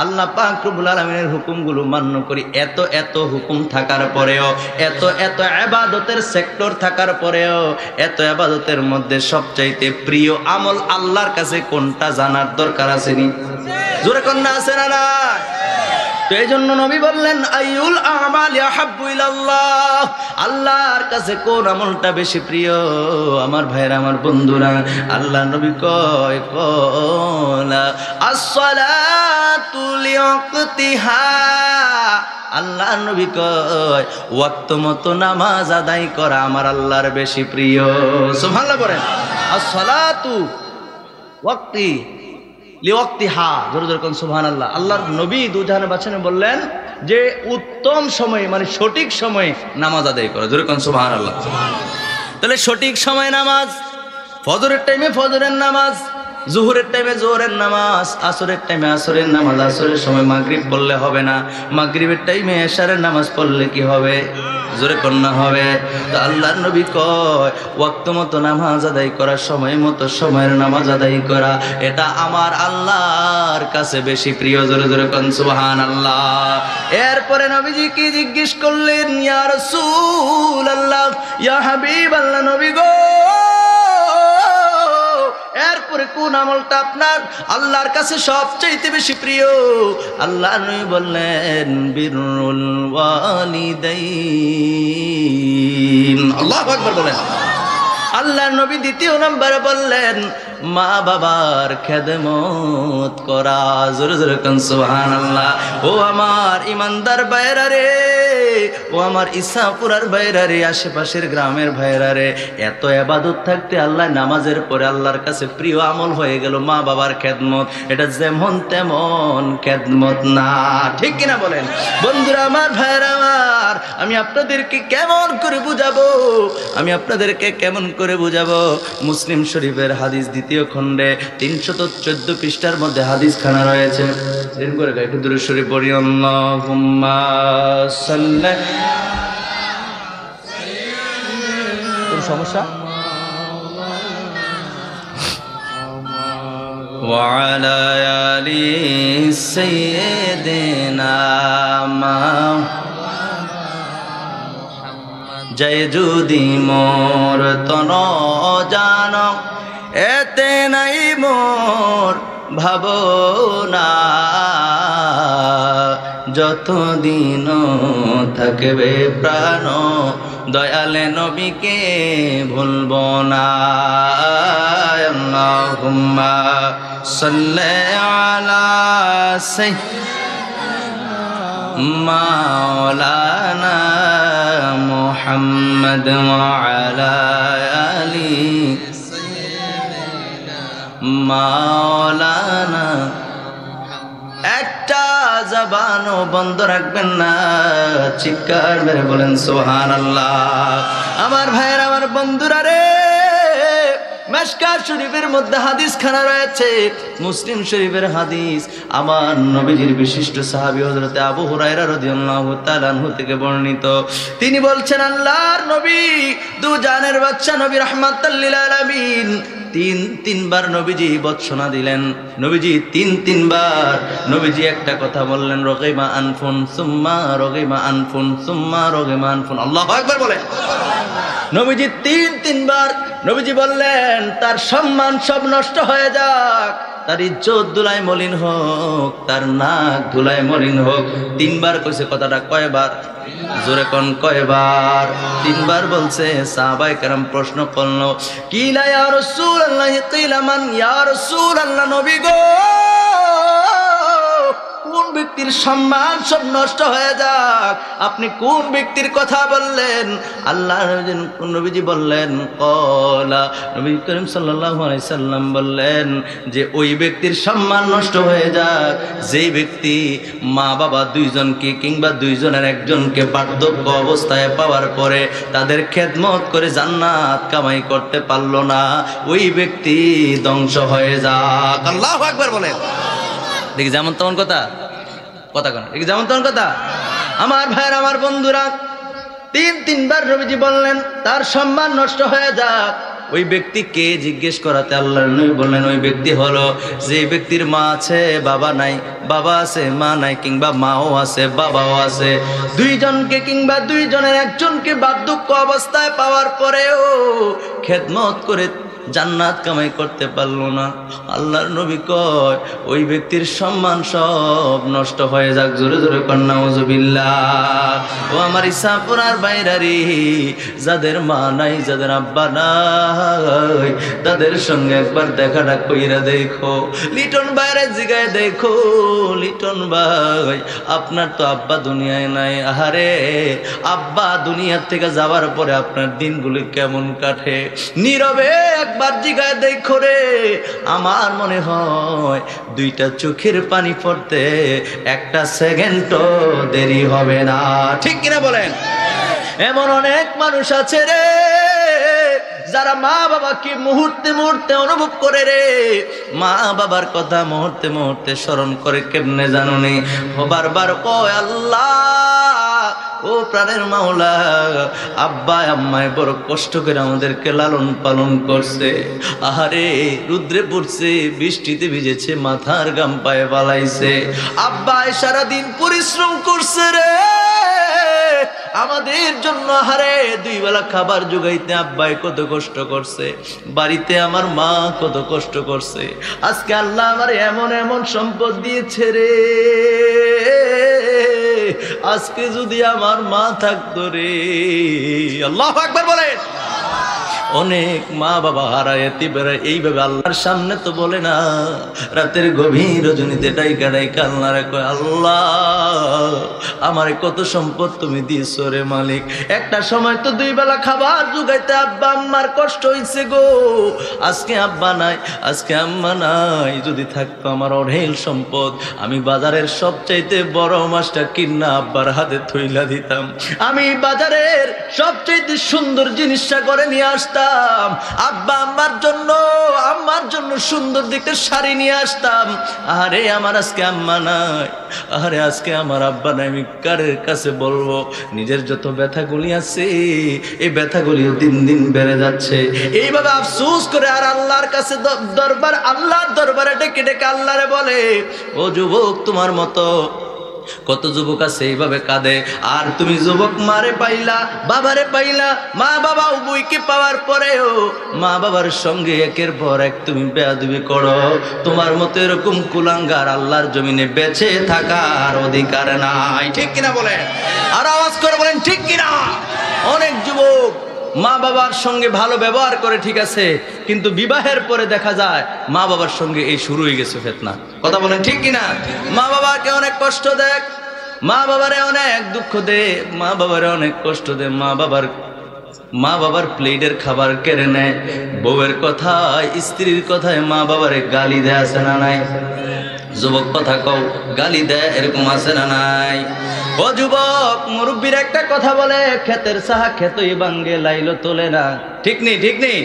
আল্লাহ পাক রব্বুল আলামিনের হুকুমগুলো মান্য করি। এত এত হুকুম থাকার পরেও, এত এত ইবাদতের সেক্টর থাকার পরেও, এত ইবাদতের মধ্যে সবচাইতে প্রিয় আমল আল্লাহর কাছে কোনটা জানার দরকার আছে নি? জোরে কন্যা আছে না? না। তো এই জন্য নবী বললেন, আইয়ুল আমালি আহাব্বু ইলাল্লাহ, আল্লাহর কাছে কোন আমলটা বেশি প্রিয়? আমার ভাইরা, আমার বন্ধুরা, আল্লাহ নবী কয়, কলা আসসালাতু লিওয়াক্তিহা, আল্লাহ নবী কয় ওয়াক্ত মতো নামাজ আদায় করা আমার আল্লাহর বেশি প্রিয়। সুবহানাল্লাহ বলেন। আসসালাতু ওয়াক্তি লিওয়াক্তিহা, জোরে জোরে কোন সুবহানাল্লাহ। আল্লাহর নবী দুজাহানের বাদশা বললেন যে উত্তম সময়ে, মানে সঠিক সময়ে নামাজ আদায় করা। জোরে কোন সুবহানাল্লাহ। তাহলে সঠিক সময় নামাজ, ফজরের টাইমে ফজরের নামাজ, জোহরের টাইমে জোহরের নামাজ, আসরের টাইমে আসরের নামাজ, আসরের সময় মাগরিব পড়লে হবে না, মাগরিবের টাইমে এশারের নামাজ পড়লে কি হবে? জোরে কন্যা হবে। তো আল্লাহর নবী কয় ওয়াক্ত মতো নামাজ আদায় করা, সময় মতো সময়ের নামাজ আদায় করা, এটা আমার আল্লাহর কাছে বেশি প্রিয়। জোরে জোরে কোন সুবহানাল্লাহ। এরপরে নবীজি কি জিজ্ঞেস করলেন, ইয়া রাসূলুল্লাহ, ইয়া হাবিবাল্লাহ, নবী গো, এরপরে কোন আমলটা আপনার আল্লাহর কাছে সবচেয়ে বেশি প্রিয়? আল্লাহ নবী বললেন বিরুল ওয়ালিদাইন। আল্লাহু আকবার বলেন। আল্লাহ নবী দ্বিতীয় নম্বরে বললেন মা বাবার খেদমত করা। জোরে জোরে কোন সুবহানাল্লাহ। ও আমার ইমানদার ভাইরা রে, ও আমার ইসাপুরার ভাইরা রে, আশেপাশের গ্রামের ভাইরা রে, এত ইবাদত থাকতে আল্লাহ নামাজের পরে আল্লাহর কাছে প্রিয় আমল হয়ে গেল মা বাবার খেদমত। এটা যেমন তেমন খেদমত না, ঠিক কিনা বলেন? বন্ধুরা আমার, ভাইরা আমার, আমি আপনাদেরকে কেমন করে বুঝাবো, আমি আপনাদেরকে কেমন করে বুঝাবো? মুসলিম শরীফের হাদিস দ্বিতীয় খণ্ডে 314 পৃষ্ঠার মধ্যে হাদিস খানা রয়েছে। এর করে একটু দরুদ শরীফ পড়ি। আল্লাহুম্মা সাল্লি। কোন সমস্যা? ওয়া আলা আলি সাইয়্যিদিনা জয় যদি মোর তন জান, এতে নাই মোর ভাবনা, যতদিন থাকবে প্রাণ দয়ালে নবীকে ভুলব না। আল্লাহুম্মা সাল্লি আলা মাওলানা মুহাম্মদ ওয়া আলা আলি মাওলানা। একটা জবানও বন্ধ রাখবেন না, চিৎকার মেরে বলেন সুবহানাল্লাহ। আমার ভাইয়ের, আমার বন্ধুরা রে, মিশকাত শরীফের মধ্যে হাদিস খানা রয়েছে, মুসলিম শরীফের হাদিস। আমার নবীজির বিশিষ্ট সাহাবী হযরত আবু হুরায়রা রাদিয়াল্লাহু তাআলা আনহু থেকে বর্ণিত। তিনি বলছেন আল্লাহর নবী দু জানের বাদশা নবী রাহমাতাল লিল আলামিন তিনবার নবীজি বৎসনা দিলেন। নবীজি তিনবার নবীজি একটা কথা বললেন, রগিমা আনফুন সুম্মা রগিমা আনফুন সুম্মা রগিমা আনফুন। আল্লাহু আকবার বলেন। নবীজি তিনবার নবীজি বললেন তার সম্মান সব নষ্ট হয়ে যাক, তার ইজ্জত ধুলায় মলিন হোক, তার নাক ধুলায় মলিন হোক। তিনবার কইছে কথাটা। কয়বার? জোরে কোন কয়বার? তিনবার বলছে। সাহাবায়ে কেরাম প্রশ্ন করলো, কিলা ইয়া রাসূলুল্লাহ, কিলা মান ইয়া রাসূলুল্লাহ, নবী গো কোন ব্যক্তির সম্মান সব নষ্ট হয়ে যাক, আপনি কোন ব্যক্তির কথা বললেন? আল্লাহ নবীজি বললেন, কলা নবী করিম সাল্লাল্লাহু আলাইহি সাল্লাম বললেন যে ওই ব্যক্তির সম্মান নষ্ট হয়ে যাক যেই ব্যক্তি মা বাবা দুইজনকে কিংবা দুইজনের একজনকে বার্ধক্য অবস্থায় পাওয়ার পরে তাদের খেদমত করে জান্নাত কামাই করতে পারলো না, ওই ব্যক্তি ধ্বংস হয়ে যাক। আল্লাহু আকবার বলেন। দেখি যেমন তেমন কথা কেন? দেখি যেমন তেমন কথা। আমার ভাইয়ের, আমার বন্ধুরা, তিনবার নবীজি বললেন তার সম্মান নষ্ট হয়ে যাক। ওই ব্যক্তিকে জিজ্ঞেস করাতে আল্লাহর নবী বললেন ওই ব্যক্তি হলো যে ব্যক্তির মা আছে বাবা নাই, বাবা আছে মা নাই, কিংবা মাও আছে বাবাও আছে, দুইজনকে কিংবা দুইজনের একজনকে বার্ধক্য অবস্থায় পাওয়ার পরেও খেদমত করে জান্নাত কামাই করতে পারলো না। আল্লাহর নবী কয় ওই ব্যক্তির সম্মান সব নষ্ট হয়ে যাক। জোরে জোরে কর নাউজুবিল্লাহ। ও আমার ইসাপুরার বাইরারি, যাদের মা নাই, যাদের আব্বা নাই, তাদের সঙ্গে একবার দেখাটা কইরা দেখো। লিটন ভাইয়ের জিগায় দেখো, লিটন ভাই আপনার তো আব্বা দুনিয়ায় নাই, আহারে আব্বা দুনিয়ার থেকে যাওয়ার পরে আপনার দিনগুলি কেমন কাটে? নীরবে একবার জিগায় দেখো রে। আমার মনে হয় দুইটা চোখের পানি পড়তে একটা সেকেন্ডও দেরি হবে না, ঠিক কিনা বলেন? এমন অনেক মানুষ আছে রে যারা মা বাবাকে মুহূর্তে মুহূর্তে অনুভব করে রে, মা বাবার কথা মুহূর্তে মুহূর্তে স্মরণ করে। কেমনে জানুনি? বারবার কয় আল্লাহ ও প্রাণের মাওলা, আব্বা আম্মায় বড় কষ্ট করে আমাদেরকে লালন পালন করছে, আহারে রুদ্রে পড়ছে, বৃষ্টিতে ভিজেছে, মাথার গাম পায়ে বালাইছে, আব্বায় সারাদিন পরিশ্রম করছে রে, আমাদের জন্য হারে দুই বেলা খাবার জোগাইতে আব্বাই কত কষ্ট করছে, বাড়িতে আমার মা কত কষ্ট করছে। আজকে আল্লাহ আমার এমন এমন সম্পদ দিয়েছে রে, আজকে যদি আমার মা থাকতো রে। আল্লাহু আকবার বলেন। অনেক মা বাবা হারায়াতি বেড়ায় এইভাবে আল্লাহর সামনে তো বলে না, রাতের গভীর রজনীতে ডাইকা ডাইকা আল্লাহরে কয়, আল্লাহ আমারে কত সম্পদ তুমি দিয়েছো রে মালিক। একটা সময় তো দুই বেলা খাবার জোগাইতে আব্বা আম্মার কষ্ট হইছে গো। আজকে আব্বা নাই, আজকে আম্মা নাই, যদি থাকতো আমার অঢেল সম্পদ, আমি বাজারের সবচাইতে বড় মাছটা কিনা আব্বার হাতে থইলা দিতাম, আমি বাজারের সবচাইতে সুন্দর জিনিসটা করে নিয়ে আসতাম, আব্বা আম্মার জন্য সুন্দর দিকে শাড়ি নিয়ে আসতাম। আরে আমার আজকে আম্মা নাই, আরে আজকে আমার আব্বা নাই, আমি কারের কাছে বলবো? নিজের যত ব্যথাগুলি আছে এই ব্যথাগুলিও দিন দিন বেড়ে যাচ্ছে। এইভাবে আফসোস করে আর আল্লাহর কাছে আল্লাহর দরবারে ডেকে ডেকে আল্লাহরে বলে, ও যুবক তোমার মতো কত যুবক আছে এইভাবে কাঁদে। আর তুমি যুবক মারে পাইলা, বাবারে পাইলা, মা বাবা উভয়কে পাওয়ার পরেও মা বাবার সঙ্গে একের পর এক তুমি বেয়াদবি করো। তোমার মতো এরকম কুলাঙ্গার আল্লাহর জমিনে বেঁচে থাকার অধিকার নাই। ঠিক কিনা বলেন? আর আওয়াজ করে বলেন ঠিক কিনা। অনেক যুবক মা বাবার সঙ্গে ভালো ব্যবহার করে, ঠিক আছে, কিন্তু বিবাহের পরে দেখা যায় মা বাবার সঙ্গে এই শুরু হয়ে গেছে ফিতনা। কথা বলেন ঠিক কিনা? মা বাবাকে অনেক কষ্ট দেয়, মা বাবারে অনেক দুঃখ দে, মা বাবারে অনেক কষ্ট দে, মা বাবার প্লেটের খাবার কেড়ে নেয়, বউয়ের কথায় স্ত্রীর কথায় মা বাবারে গালি দেয়, আছে না নাই? যুবক কথা কও, গালি দেয়, এরকম আছে না নাই? ও যুবক, মুরব্বীর একটা কথা বলে, ক্ষেতের সাহা ক্ষেতই ভাঙ্গে লাইলো তোলে না। ঠিক নেই? ঠিক নেই?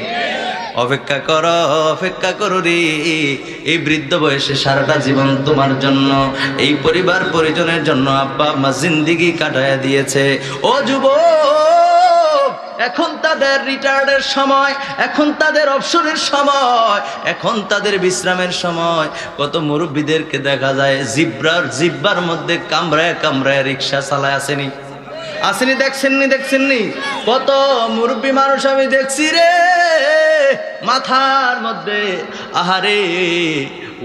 অপেক্ষা করো রে, এই বৃদ্ধ বয়সে সারাটা জীবন তোমার জন্য, এই পরিবার পরিজনের জন্য আব্বা আম্মা জিন্দেগি কাটায়া দিয়েছে। ও যুবক, এখন তাদের রিটায়ার্ডের সময়, এখন তাদের অবসরের সময়, এখন তাদের বিশ্রামের সময়। কত মুরব্বীদেরকে দেখা যায় জিব্বার মধ্যে কামড়ায় কামড়ায় রিক্সা চালায়, আসেনি? দেখছেননি? কত মুরব্বী মানুষ আমি দেখছি রে, মাথার মধ্যে আহারে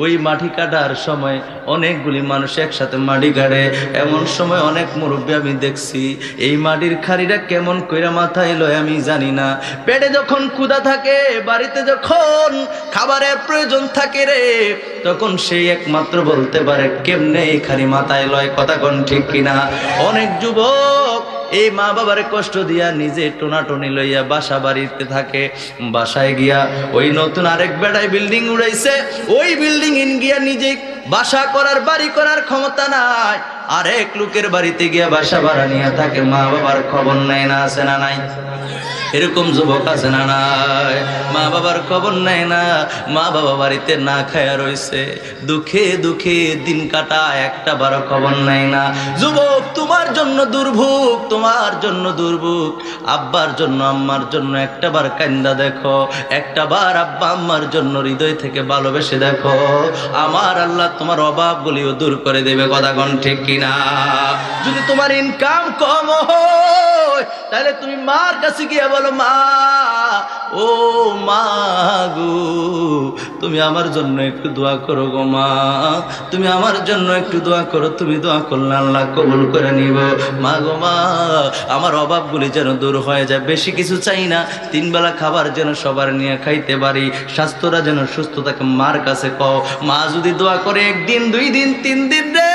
ওই মাটি কাটার সময় অনেকগুলি মানুষ একসাথে মাটি কাটে, এমন সময় অনেক মুরব্বী আমি দেখছি এই মাটির খাড়িটা কেমন কইরা মাথায় লয় আমি জানি না। পেটে যখন ক্ষুধা থাকে, বাড়িতে যখন খাবারের প্রয়োজন থাকে রে, তখন সেই একমাত্র বলতে পারে কেমনে এই খাড়ি মাথায় লয়। কথা কোন ঠিক কিনা? অনেক যুবক এই মা বাবারে কষ্ট দিয়া নিজে টোনাটনি লইয়া বাসা বাড়িতে থাকে, বাসায় গিয়া ওই নতুন আরেক বেড়ায় বিল্ডিং উড়াইছে, ওই বিল্ডিং ইন গিয়া নিজে বাসা করার বাড়ি করার ক্ষমতা নাই, আরেক লোকের বাড়িতে গিয়া বাসা ভাড়া নিয়ে থাকে, মা বাবার খবর নেয় না, আছে না নাই? এরকম যুবক আছে না নাই? মা বাবার খবর নেয় না, মা বাবা বাড়িতে না খায়া রইছে, দুঃখে দুঃখে দিন কাটায়, একটা বারো খবর নেয় না। যুবক, তোমার জন্য দুর্ভোগ, তোমার জন্য দুর্ভোগ। আব্বার জন্য আম্মার জন্য একটা বার কান্দা দেখো, একটা বার আব্বা আম্মার জন্য হৃদয় থেকে ভালোবেসে দেখো, আমার আল্লাহ তোমার অভাবগুলিও দূর করে দেবে। কথা কোন ঠিক কিনা? যদি তোমার ইনকাম কম হয়, তাহলে তুমি মার কাছে গিয়ে বলো, মা, ও মা গো, তুমি আমার জন্য একটু দোয়া করো গো মা, তুমি আমার জন্য একটু দোয়া করো, তুমি দোয়া করলে আল্লাহ কবুল করে নিব। মা গো মা, আমার অভাবগুলি যেন দূর হয়ে যায়, বেশি কিছু চাই না, 3 বেলা খাবার যেন সবার নিয়ে খাইতে পারি, স্বাস্থ্যটা যেন সুস্থ থাকে। মার কাছে কও, মা যদি দোয়া করে 1 দিন 2 দিন 3 দিন রে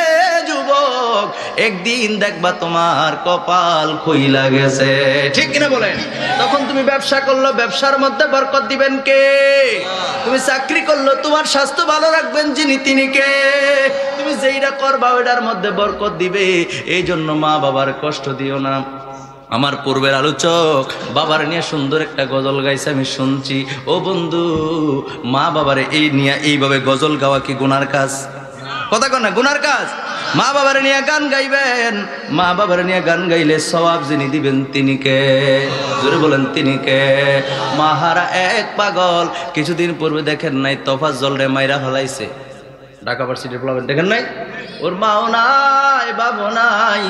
যুবক, একদিন দেখবা তোমার কপাল খুইলা গেছে। ঠিক কিনা বলেন? তখন তুমি ব্যবসা করলো, ব্যবসার মধ্যে বরকত দিবেন কে? তুমি চাকরি করলো, তোমার স্বাস্থ্য ভালো রাখবেন যিনি, তিনি কে? তুমি যেইটা করবা ওইটার মধ্যে বরকত দিবে। এই জন্য মা বাবার কষ্ট দিও না। আমার পূর্বের আলোচক বাবার নিয়ে সুন্দর একটা গজল গাইছে, আমি শুনছি। ও বন্ধু, মা বাবারে এই নিয়ে এইভাবে গজল গাওয়া কি গুনার কাজ? কথা কন না, গুনার কাজ? মা বাবার নিয়ে গান গাইবেন, মা বাবার নিয়ে গান গাইলে সওয়াব যিনি দিবেন তিনি কে? জোরে বলেন তিনি কে? মাহারা এক পাগল, কিছুদিন পূর্বে দেখেন নাই তোফাজ্জল রে মাইরা ফেলাইছে, ঢাকা ভার্সিটির প্লাবেন দেখেন নাই, ওর মাও নাই বাবু নাই,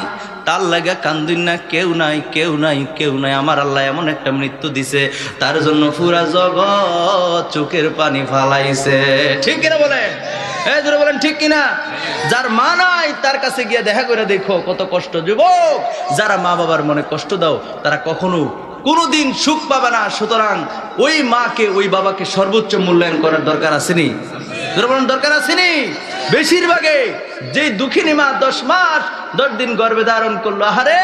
তার লাগে কান্দুন না, কেউ নাই কেউ নাই কেউ নাই। আমার আল্লাহ এমন একটা মৃত্যু দিছে, তার জন্য পুরা জগৎ চোখের পানি ফালাইছে। ঠিক কিনা বলেন? এই জোরে বলেন ঠিক কিনা? যার মা নাই তার কাছে গিয়ে দেখা করে দেখো কত কষ্ট। যুবক, যারা মা বাবার মনে কষ্ট দাও তারা কখনো কোনোদিন সুখ পাবে না। সুতরাং ওই মাকে ওই বাবাকে সর্বোচ্চ মূল্যায়ন করার দরকার আসেনি? দরকার আসেনি? বেশিরভাগে যে দুঃখিনী মা 10 মাস 10 দিন গর্ভে ধারণ করলো, আহারে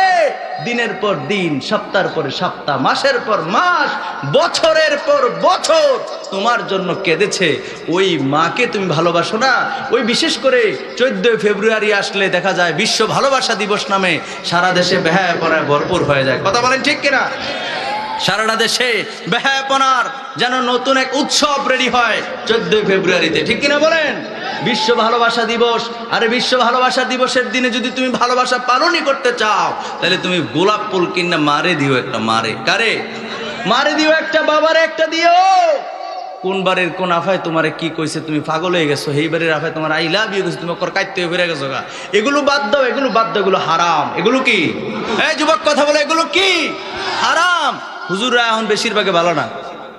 দিনের পর দিন, সপ্তাহের পর সপ্তাহ, মাসের পর মাস, বছরের পর বছর তোমার জন্য কেঁদেছে, ওই মাকে তুমি ভালোবাসো না? ওই বিশেষ করে 14 ফেব্রুয়ারি আসলে দেখা যায় বিশ্ব ভালোবাসা দিবস নামে সারা দেশে বেহায়াপনায় ভরপুর হয়ে যায়। কথা বলেন ঠিক কিনা? সারাটা দেশে বেহায়াপনার যেন নতুন এক উৎসব রেডি হয় 14 ফেব্রুয়ারিতে। ঠিক কিনা বলেন? বিশ্ব ভালোবাসা দিবস। আরে বিশ্ব ভালোবাসা দিবসের দিনে যদি তুমি ভালোবাসা পালনই করতে চাও, তাহলে তুমি গোলাপ ফুল কিনা মারে দিও একটা। মারে কারে? মারে দিও একটা, বাবারে একটা দিও। কোন বারের কোন আফায় তোমারে কি কইছে, তুমি পাগল হয়ে গেছো, এই বারের আফায় তোমার আই লাভ ইউ কইছে, তুমি ওর কাইতে ফিরে গেছো গা। এগুলো বাদ দাও, এগুলো বাদ দাও, এগুলো হারাম। এগুলো কি? এই যুবক কথা বলে, এগুলো কি? হারাম। হুজুররা এখন বেশিরভাগে ভালো না,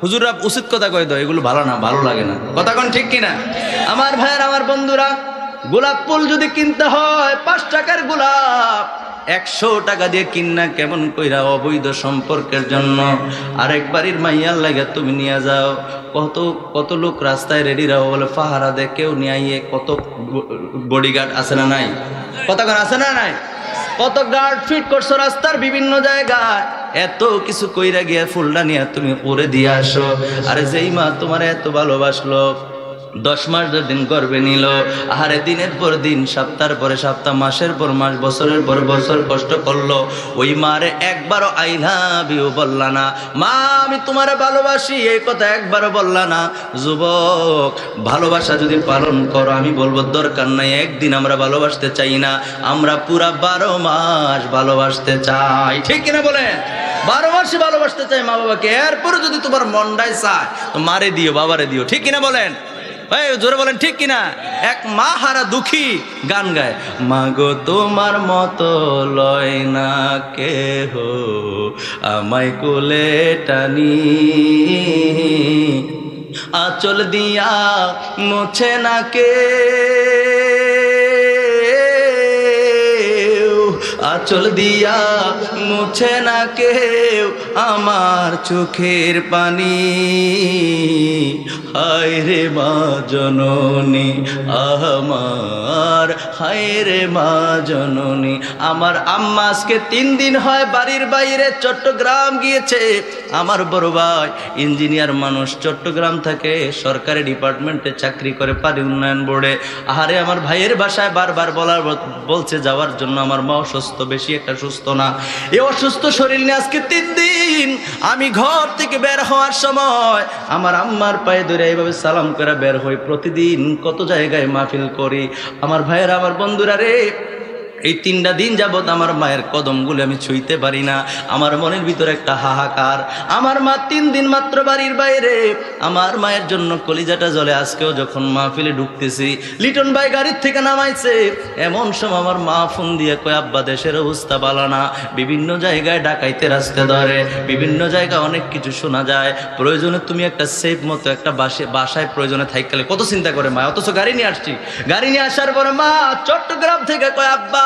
হুজুররা উচিত কথা কয়ে দাও, এগুলো ভালো না, ভালো লাগে না। কথা কোন ঠিক কিনা? আমার ভাইয়ের, আমার বন্ধুরা, গোলাপ ফুল যদি কিনতে হয় 5 টাকার গোলাপ 100 টাকা দিয়ে কিনা কেমন কইরা অবৈধ সম্পর্কের জন্য আরেক বাড়ির মাইয়ার লাগে তুমি নিয়ে যাও। কত কত লোক রাস্তায় রেডি রাও বলে পাহারা দে, কেউ নিয়ে আইয়ে, কত বডিগার্ড আছে না নাই? কতক্ষণ আছে না নাই? কত গার্ড ফিট করছো রাস্তার বিভিন্ন জায়গায়, এত কিছু কইরা গিয়া ফুলটা নিয়ে তুমি পরে দিয়ে আসো। আরে যেই মা তোমার এত ভালোবাসলো, 10 মাস 10 দিন গর্ভে নিল, আহারে দিনের পর দিন, সপ্তাহের পরে সপ্তাহ, মাসের পর মাস, বছরের পর বছর কষ্ট করলো, ওই মারে একবারও আই লাভ ইউ বললা না। মা আমি তোমারে ভালোবাসি এই কথা একবারও বললা না। যুবক, ভালোবাসা যদি পালন করো, আমি বলবো দরকার নাই একদিন আমরা ভালোবাসতে চাই না, আমরা পুরা 12 মাস ভালোবাসতে চাই। ঠিক কিনা বলেন? 12 মাসে ভালোবাসতে চাই মা বাবাকে। এরপরে যদি তোমার মনটাই চায় তো মারে দিও, বাবারে দিও। ঠিক কিনা বলেন? জোরে বলেন ঠিক কিনা? এক মা হারা দুঃখী গান গায়, মাগো তোমার মতো লয় না কেহ, আমায় কোলে টানি, আঁচল দিয়া মুছে না কে, আঁচল দিয়া মুছে না কেউ আমার চোখের পানি। হায় রে মা জননী আমার, হায় রে মা জননী। আমার আম্মা আজকে 3 দিন হয় বাড়ির বাইরে চট্টগ্রাম গিয়েছে। আমার বড় ভাই ইঞ্জিনিয়ার মানুষ, চট্টগ্রাম থাকে, সরকারি ডিপার্টমেন্টে চাকরি করে, পানি উন্নয়ন বোর্ডে। আহারে আমার ভাইয়ের বাসায় বারবার বলছে যাওয়ার জন্য, আমার মা অসুস্থ, বেশি একটা সুস্থ না। এই অসুস্থ শরীর নিয়ে আজকে 3 দিন আমি ঘর থেকে বের হওয়ার সময় আমার আম্মার পায়ে ধরে এইভাবে সালাম করে বের হই। প্রতিদিন কত জায়গায় মাহফিল করি। আমার ভাইয়েরা, আমার বন্ধুরা রে, এই 3টা দিন যাবত আমার মায়ের কদমগুলো আমি ছুঁইতে পারি না। আমার মনের ভিতরে একটা হাহাকার। আমার মা 3 দিন মাত্র বাড়ির বাইরে, আমার মায়ের জন্য কলিজাটা জ্বলে। আজকেও যখন মাহফিলে ঢুকতেছি, লিটন ভাই গাড়ির থেকে নামাইছে, এমন সময় আমার মা ফোন দিয়ে কয়, আব্বা দেশের অবস্থা ভালো না, বিভিন্ন জায়গায় ডাকাইতে রাস্তা ধরে, বিভিন্ন জায়গায় অনেক কিছু শোনা যায়, প্রয়োজনে তুমি একটা সেফ মতো একটা বাসায় প্রয়োজনে থাকলে। কত চিন্তা করে মা, অথচ গাড়ি নিয়ে আসছি। গাড়ি নিয়ে আসার পরে মা চট্টগ্রাম থেকে কয়, আব্বা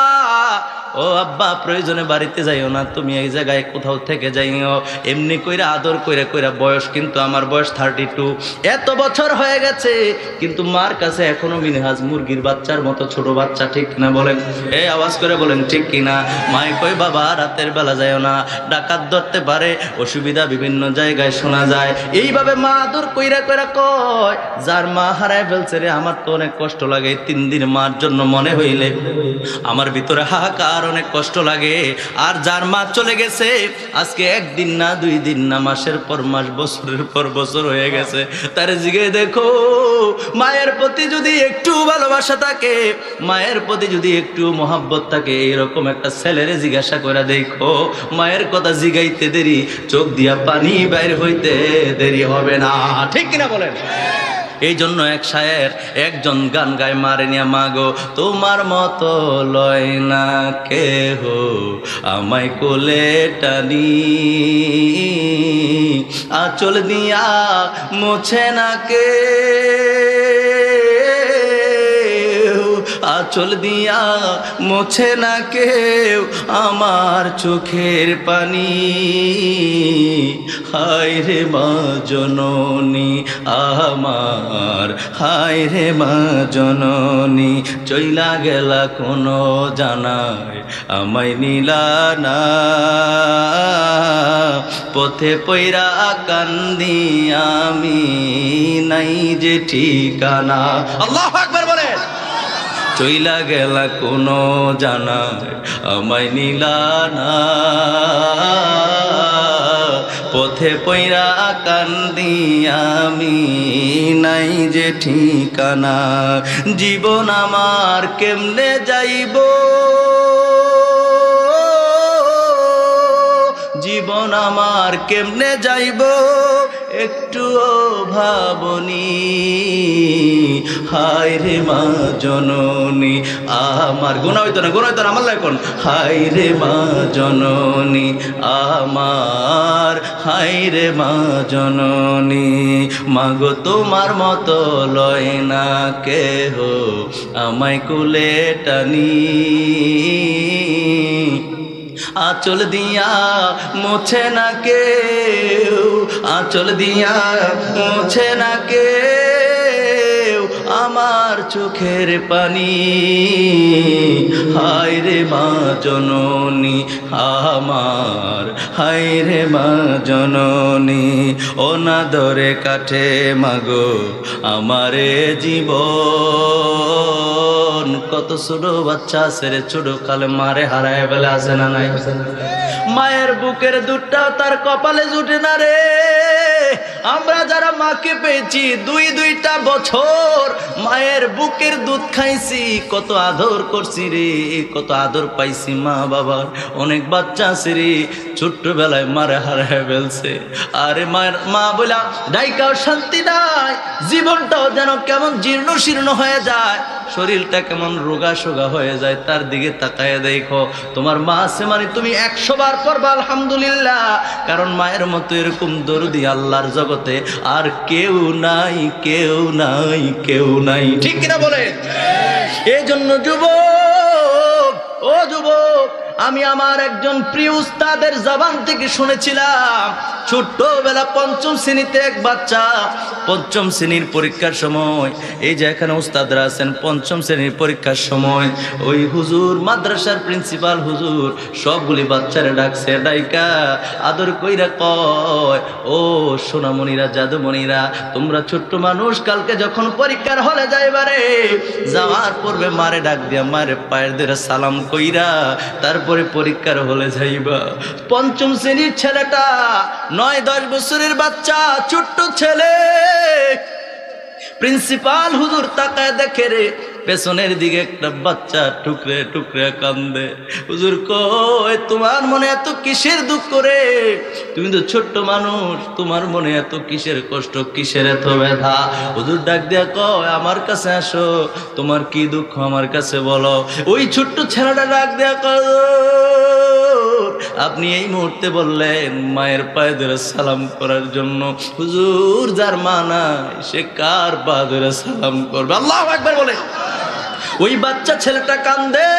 ও আব্বা প্রয়োজনে বাড়িতে যাইও না, তুমি এই জায়গায় কোথাও থেকে যাইও। এমনি কইরা আদর কইরা কইরা বয়স, কিন্তু আমার বয়স 32, এত বছর হয়ে গেছে, কিন্তু মার কাছে এখনো মিনহাজ মুরগির বাচ্চার মতো ছোট বাচ্চা। ঠিক না বলেন? এই আওয়াজ করে বলেন ঠিক কিনা? মায় কই, বাবা রাতের বেলা যাইও না, ডাকাত ধরতে পারে, অসুবিধা বিভিন্ন জায়গায় শোনা যায়। এইভাবে মা আদর কইরা কইরা কয়, যার মা হারায় ফেলছে রে, আমার তো অনেক কষ্ট লাগে। 3 দিন মার জন্য মনে হইলে আমার ভিতরে হাহাকার, অনেক কষ্ট লাগে। আর যার মা চলে গেছে আজকে 1 দিন না 2 দিন না, মাসের পর মাস, বছরের পর বছর হয়ে গেছে, তার জিগে দেখো মায়ের প্রতি যদি একটু ভালোবাসা থাকে, মায়ের প্রতি যদি একটু মহাব্বত থাকে, এইরকম একটা ছেলেরে জিজ্ঞাসা করে দেখো, মায়ের কথা জিগাইতে দেরি, চোখ দিয়া পানি বাইর হইতে দেরি হবে না। ঠিক কিনা বলেন? এই জন্য এক শায়ের একজন গান গায় মারে নিয়া, মাগো তোমার মতো লয় না কেহ আমায় কোলে টানি, আঁচল দিয়া মোছে না কে, আঁচল দিয়া মোছে না কেউ আমার চোখের পানি। হায় রে মা জননী আমার, হায় রে মা জননী, চইলা গেলা কোনো জানায় আমায় নিলা না, পথে পইরা কান্দি আমি নাই যে ঠিকানা। আল্লাহু আকবার বলে। চইলা গেলা কোনো জানায় আমায় নিলা না, পথে পইরা কান্দি আমি নাই যে ঠিকানা। জীবন আমার কেমনে যাইব, জীবন আমার কেমনে যাইব একটুও ভাবনি, হায় রে মা জননী আমার। গুনাহ হইতো না, গুনাহ হইতো না, আমার লাগন। হায় রে মা জননী আমার, হায় রে মা জননী, মাগো তোমার মতো লয় না কেহ আমায় কোলে টানি, আঁচল দিয়া মোছে না কেউ, আঁচল দিয়া মোছে না কেউ আমার চোখের পানি। হায় রে মা জননী আমার, হায় রে মা জননী, অনাদরে কাটে মাগো আমারে জীবন। কত ছোট বাচ্চা ছেড়ে ছোট কালে মারে হারায় বেলা আছে না নাই? মায়ের বুকের দুধটাও তার কপালে জুটে না রে। আমরা যারা মাকে পেয়েছি দুইটা বছর মায়ের বুকের দুধ খাইছি, কত আদর করছি রে, কত আদর পাইছি মা বাবার। অনেক বাচ্চা আছে রে ছোট্টবেলায় মারে হারায় ফেলছে। আরে মায়ের মা বলা ডাইকাও শান্তি নাই, জীবনটাও যেন কেমন জীর্ণ শীর্ণ হয়ে যায়, শরীরটা কেমন রোগা সোগা হয়ে যায়। তার দিকে তাকায় দেখো তোমার মা আছে মানে তুমি 100 বার পড়বা আলহামদুলিল্লাহ, কারণ মায়ের মতো এরকম দরদি আল্লাহর জগতে আর কেউ নাই, কেউ নাই, কেউ নাই। ঠিক কিনা বলে? এই জন্য যুবক, ও যুবক, আমি আমার একজন প্রিয় উস্তাদের জবান থেকে শুনেছিলাম, ছোট্টবেলা 5ম শ্রেণীতে এক বাচ্চা 5ম শ্রেণীর পরীক্ষার সময়, এই যে এখানে উস্তাদরা আছেন 5ম শ্রেণীর পরীক্ষার সময়, ওই হুজুর মাদ্রাসার প্রিন্সিপাল হুজুর সবগুলি বাচ্চারা ডাকছে, ডাইকা আদর কইরা কয়, ও সোনামণিরা, জাদুমণিরা, তোমরা ছোট্ট মানুষ, কালকে যখন পরীক্ষার হলে যাইবারে, যাওয়ার পূর্বে মারে ডাক দিয়া মারে পায়ের ধরে সালাম কইরা তারপরে পরীক্ষার হলে যাইবা। 5ম শ্রেণীর ছেলেটা 9-10 বছরের বাচ্চা, ছোট্ট ছেলে। প্রিন্সিপাল হুজুর তাকায় দেখে রে পেছনের দিকে একটা বাচ্চা টুকরে টুকরে কান্দে। হুজুর কয়, তোমার মনে এত কিসের দুঃখ রে? তুমি তো ছোট্ট মানুষ, তোমার মনে এত কিসের কষ্ট, কিসের এত ব্যথা? হুজুর ডাক দিয়া কয়, আমার কাছে আসো, তোমার কি দুঃখ আমার কাছে বলো। ওই ছোট্ট ছেলেটা ডাক দিয়া কয়, আপনি এই মুহূর্তে বললেন মায়ের পায়ে ধরে সালাম করার জন্য। হুজুর, যার মা নাই সে কার পা ধরে সালাম করবে? আল্লাহু আকবার বলে। ওই বাচ্চা ছেলেটা কান্দে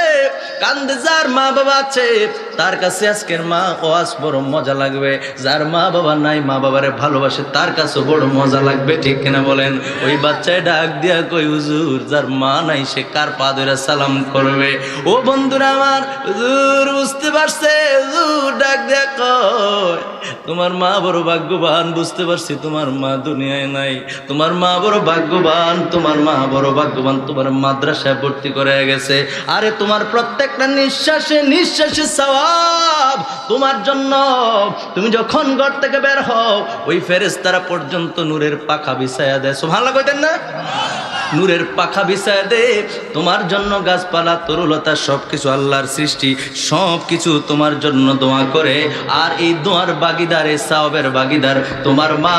কান্দে, যার মা বাবা আছে তার কাছে আজকের মা ওয়াজ বড় মজা লাগবে, যার মা বাবা নাই, মা বাবারে ভালোবাসে, তার কাছে বড় মজা লাগবে। ঠিক কিনা বলেন? ওই বাচ্চায় ডাক দিয়া কই, হুজুর, যার মা নাই সে কার পা ধরে সালাম করবে? ও বন্ধুরা আমার, হুজুর বুঝতে পারছে। হুজুর ডাক দিয়া কয়, তোমার মা বড় ভাগ্যবান, বুঝতে পারছি তোমার মা দুনিয়ায় নাই, তোমার মা বড় ভাগ্যবান, তোমার মা বড় ভাগ্যবান, তোমার মাদ্রাসায় ভর্তি করে গেছে। আরে তোমার প্রত্যেকটা নিঃশ্বাসে নিঃশ্বাসে সওয়াব তোমার জন্য। তুমি যখন ঘর থেকে বের হও, ওই ফেরেশতারা পর্যন্ত নূরের পাখা বিছায়া দেয়। সুবহানাল্লাহ কইতেন না? নূরের পাখা বিছায় দে। তোমার জন্য গাছপালা তরুলতা সবকিছু আল্লাহর সৃষ্টি, সবকিছু তোমার জন্য দোয়া করে। আর এই দোয়ার বাগিদার, এই সাওয়াবের বাগিদার তোমার মা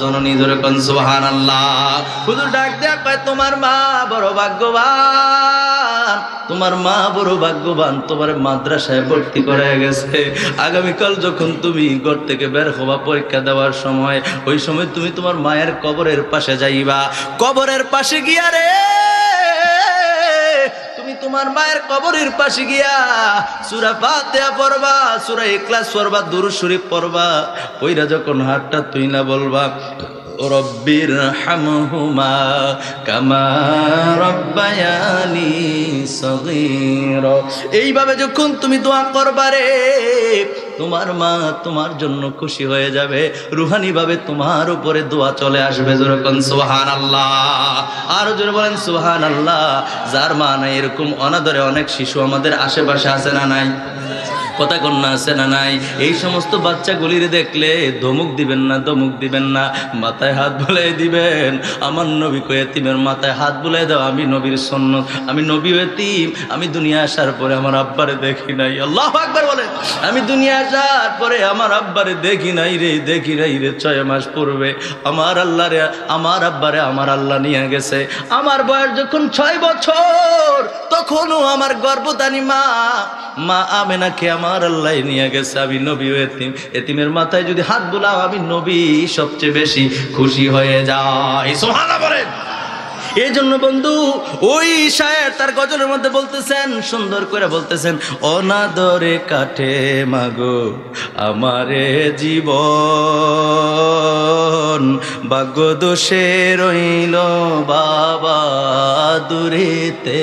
জননী। ধরে কোন সুবহানাল্লাহ। হুজুর ডাক দেয়া কয় তোমার মা বড় ভাগ্যবান, তোমার মা বড় ভাগ্যবান, তোমার মাদ্রাসায় ভর্তি করা গেছে। আগামীকাল যখন তুমি ঘর থেকে বের হবা পরীক্ষা দেওয়ার সময়, ওই সময় তুমি তোমার মায়ের কবরের পাশে যাইবা। কবরের পাশে গিয়া রে তুমি তোমার মায়ের কবরের পাশে গিয়া সূরা ফাতিহা পড়বা, সূরা ইখলাস পড়বা, দুরূদ শরীফ পড়বা। ওইরা যখন হাতটা তুইলা বলবা রব্বির হামহুমা কামা রব্বায়ানি সগীরা, এইভাবে যখন তুমি দোয়া করবা রে, তোমার মা তোমার জন্য খুশি হয়ে যাবে, রুহানি ভাবে তোমার উপরে দোয়া চলে আসবে। যেরকম সুবহানাল্লাহ, আরো জোরে বলেন সুবহানাল্লাহ। যার মা নাই, এরকম অনাদরে অনেক শিশু আমাদের আশেপাশে আছে না নাই? কথা কন্যা আছে না নাই? এই সমস্ত বাচ্চাগুলির দেখলে ধমক দিবেন না, ধমক দিবেন না, মাথায় হাত বুলাই দিবেন। আমার নবী কয় এতিমের মাথায় হাত বুলাই দাও, আমি নবীর সুন্নাত, আমি নবী এতিম, আমি দুনিয়া আসার পরে আমার আব্বারে দেখি নাই। আল্লাহু আকবার বলেন। আমি দুনিয়া আসার পরে আমার আব্বারে দেখি নাই রে, দেখি নাই রে। 6 মাস পূর্বে আমার আল্লাহ রে, আমার আব্বারে আমার আল্লাহ নিয়ে গেছে। আমার বয়স যখন 6 বছর, তখনও আমার গর্ভধানী মা আমেনাকে আমার আল্লাহ নিয়ে গেছে। আমি নবী এতিম, এতিমের মাথায় যদি হাত বুলাও, আমি নবী সবচেয়ে বেশি খুশি হয়ে যাই। সুবহানাল্লাহ বলেন। এই জন্য বন্ধু ওই শায়ের তার গজলের মধ্যে বলতেছেন, সুন্দর করে বলতেছেন, অনাদরে কাটে মাগো আমারে জীবন, ভাগ্য দোষে রইল বাবা দূরেতে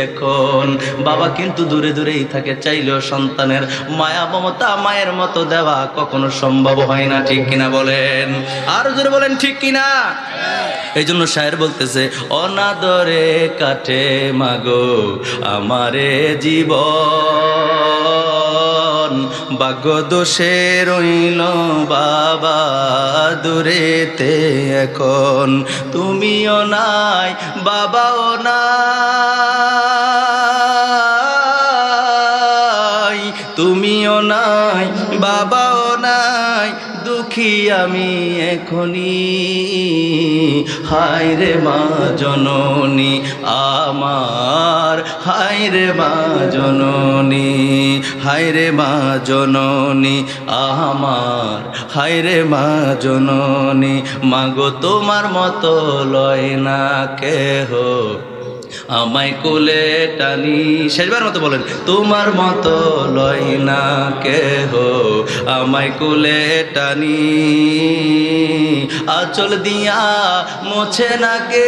এখন। বাবা কিন্তু দূরে দূরেই থাকে, চাইলেও সন্তানের মায়া মমতা মায়ের মতো দেওয়া কখনো সম্ভব হয় না। ঠিক কিনা বলেন? আর জোরে বলেন ঠিক কিনা? এই জন্য শায়ের বলতেছে, অনাদরে কাটে মাগো আমারে জীবন, ভাগ্য দোষে রইল বাবা দূরেতে এখন। তুমিও নাই বাবাও নাই, তুমিও নাই বাবাও নাই, দুঃখী আমি এখনি। হায় রে মা জননী আমার, হায় রে মা জননী, হায় রে মা জননী আমার, হায় রে মা জননী। মাগো তোমার মতো লয় না কেহ আমায় কোলে টানি। শেষবার মতো বলেন, তোমার মতো লয় না কেহ আমায় কোলে টানি। আঁচল দিয়া মোছে না কেউ,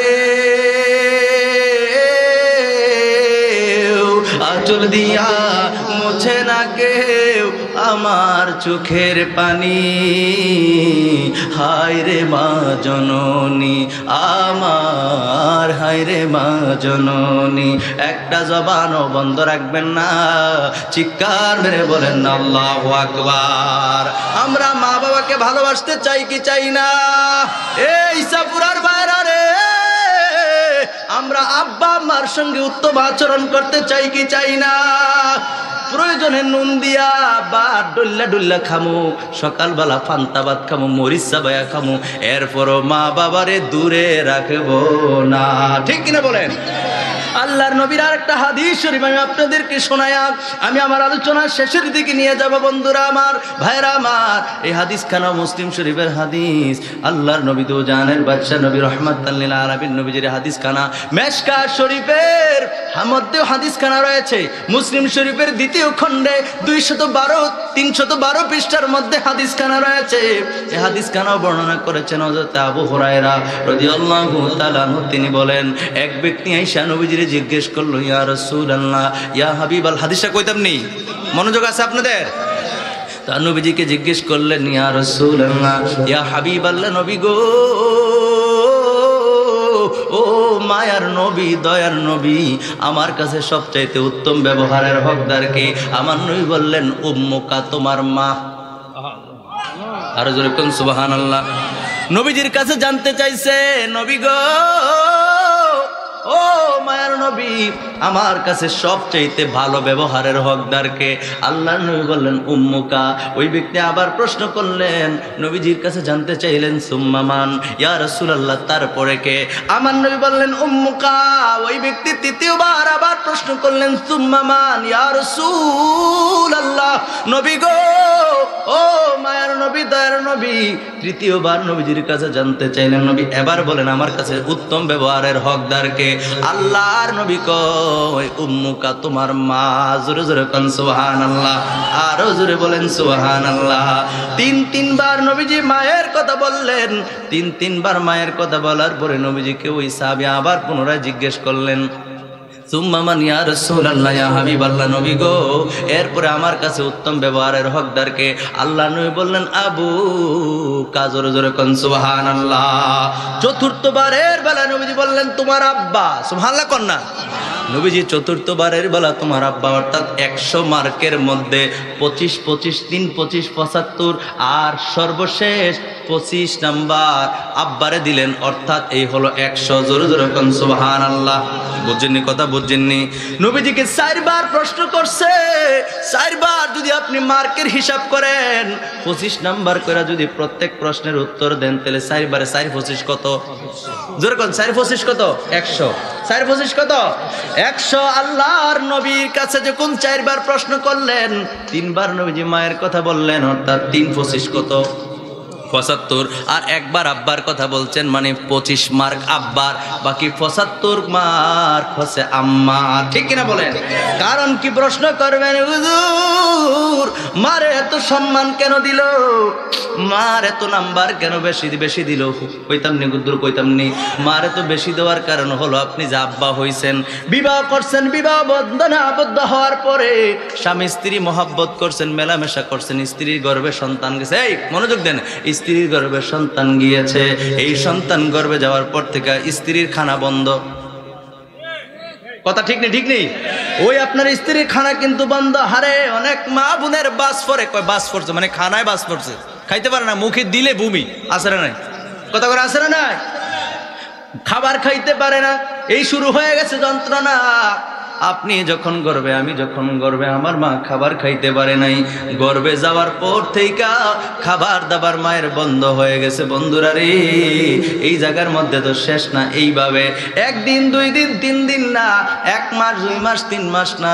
আঁচল দিয়া মোছে না কেউ আমার চোখের পানি। হায় রে মা জননী আমার, হায় রে মা জননী। একটা জবানও বন্ধ রাখবেন না, চিৎকার মেরে বলেন আল্লাহু আকবার। আমরা মা বাবাকে ভালোবাসতে চাই কি চাই না? এই ইসাপুরার বাইরা রে, আমরা আব্বা আম্মার সঙ্গে উত্তম আচরণ করতে চাই কি চাই না? প্রয়োজনে নুন দিয়া বা ডুল্লা ডুল্লা খামু, সকালবেলা ফান্তা ভাত খামু, মরিচ চাবায়া খামু, এরপরও মা বাবারে দূরে রাখবো না। ঠিক কিনা বলেন? আল্লাহর নবীর আরেকটা হাদিস শরীফ আমি আপনাদেরকে শোনায়া আমি আমার আলোচনার শেষের দিকে নিয়ে যাব। বন্ধুরা আমার, ভাইরা আমার, এই হাদিস খানা মুসলিম শরীফের হাদিস। আল্লাহর নবী তো জানের বাদশা নবী রহমাতুল লিল আলামিন নবীজির হাদিস খানা। মেশকাত শরীফের মধ্যে হাদিস খানা রয়েছে। মুসলিম শরীফের দ্বিতীয় খণ্ডে 312 পৃষ্ঠার মধ্যে হাদিস খানা রয়েছে। এই হাদিস খানা বর্ণনা করেছেন হযরত আবু হুরায়রা রাদিয়াল্লাহু তাআলা আনহু। তিনি বলেন, এক ব্যক্তি আয়েশা নবীজির জিজ্ঞেস করলো, ইয়া রাসূলুল্লাহ, ইয়া হাবিবাল। হাদিসটা কইতাম নি, মনোযোগ আছে আপনাদের? তার নবীজিকে জিজ্ঞেস করলেন, ইয়া রাসূলুল্লাহ, ইয়া হাবিবাল্লাহ, নবী গো, ও মায়ার নবী, দয়ার নবী, আমার কাছে সবচাইতে উত্তম ব্যবহারের হকদার কে? আমার নবী বললেন, উম্মুকা, তোমার মা। আর জোরে কোন সুবহানাল্লাহ। নবীজির কাছে জানতে চাইছে, নবী গো ও মায়ার নবী, আমার কাছে সবচাইতে ভালো ব্যবহারের হকদারকে? আল্লাহর নবী বললেন উম্মুকা। ওই ব্যক্তি আবার প্রশ্ন করলেন, নবীজির কাছে জানতে চাইলেন সুম্মা মান, ইয়া রাসূলুল্লাহ তারপরে কে? আমার নবী বললেন উম্মুকা। ওই ব্যক্তি তৃতীয়বার আবার প্রশ্ন করলেন সুম্মা মান, ইয়া রাসূলুল্লাহ নবী গো, ও মায়ার নবী, দয়ার নবী। তৃতীয়বার নবীজির কাছে জানতে চাইলেন। নবী এবার বলেন আমার কাছে উত্তম ব্যবহারের হকদারকে? আল্লাহর নবী কয় উম্মুকা, তোমার মা। জোরে জোরে কোন সুবহানাল্লাহ, আরো জোরে বলেন সুবহানাল্লাহ। তিনবার নবীজি মায়ের কথা বললেন। তিনবার মায়ের কথা বলার পরে নবীজিকে ওই সাহাবী আবার পুনরায় জিজ্ঞেস করলেন সুম্মা মান ইয়া রাসূলুল্লাহ, ইয়া হাবিবাল্লাহ নবী গো, এরপরে আমার কাছে উত্তম ব্যবহারের হকদারকে? আল্লাহ নবী বললেন আবু কা। জোরে জোরে কোন সুবহানাল্লাহ। চতুর্থবারের বেলা নবীজি বললেন তোমার আব্বা। সুবহানাল্লাহ কোন না? নবীজি চতুর্থবারের বেলা তোমার আব্বা, অর্থাৎ 100 মার্কের মধ্যে 25 25 3 25 75, আর সর্বশেষ 25 নাম্বার আব্বারে দিলেন, অর্থাৎ এই হলো 100। জোরে জোরে কোন সুবহানাল্লাহ। বুঝছেননি কথা? বুঝছেননি? নবীজিকে 4বার প্রশ্ন করছে। 4বার যদি আপনি মার্কের হিসাব করেন, 25 নাম্বার করে যদি প্রত্যেক প্রশ্নের উত্তর দেন, তাহলে 4বারে 4 25 কত? জোরে কোন 4 25 কত? 100। 4 25 কত? 100। আল্লাহর নবীর কাছে যখন 4বার প্রশ্ন করলেন, 3বার নবীজি মায়ের কথা বললেন, অর্থাৎ 3 25 কত? 75। আর একবার আব্বার কথা বলছেন, মানে 25 মার্ক আব্বার, বাকি 75 মার্ক হচ্ছে আম্মা। ঠিক কিনা বলেন? কারণ কি প্রশ্ন করবেন, হুজুর মারে এত সম্মান কেন দিল, মার এত নাম্বার কেন বেশি দিল? কইতাম নি গুদ্দুর, কইতাম নি। মার এত বেশি দেওয়ার কারণ হলো আপনি যে আব্বা হইছেন, বিবাহ করছেন, বিবাহ বন্ধনে আবদ্ধ হওয়ার পরে স্বামী স্ত্রী মহব্বত করছেন, মেলামেশা করছেন, স্ত্রীর গর্ভে সন্তান গেছে। এই মনোযোগ দেন, স্ত্রীর গর্ভে সন্তান গিয়েছে। এই সন্তান গর্ভে যাওয়ার পর থেকে স্ত্রীর খানা বন্ধ। কথা ঠিক নেই? ঠিক নেই? ওই আপনার স্ত্রীর খানা কিন্তু বন্ধ। হারে অনেক মা বোনের বাস পড়ে, কয় বাস পড়ছে মানে খানায় বাস পড়ছে, খাইতে পারে না, মুখে দিলে বমি। আসরে নাই? কথা করে আসরে নাই? খাবার খাইতে পারে না, এই শুরু হয়ে গেছে যন্ত্রণা। আপনি যখন গর্বে, আমি যখন গর্বে, আমার মা খাবার খাইতে পারে নাই। গর্বে যাওয়ার পর থেকে খাবার দাবার মায়ের বন্ধ হয়ে গেছে। বন্ধুরা রে, এই জায়গার মধ্যে তো শেষ না। এইভাবে 1 দিন 2 দিন 3 দিন না, 1 মাস 2 মাস 3 মাস না,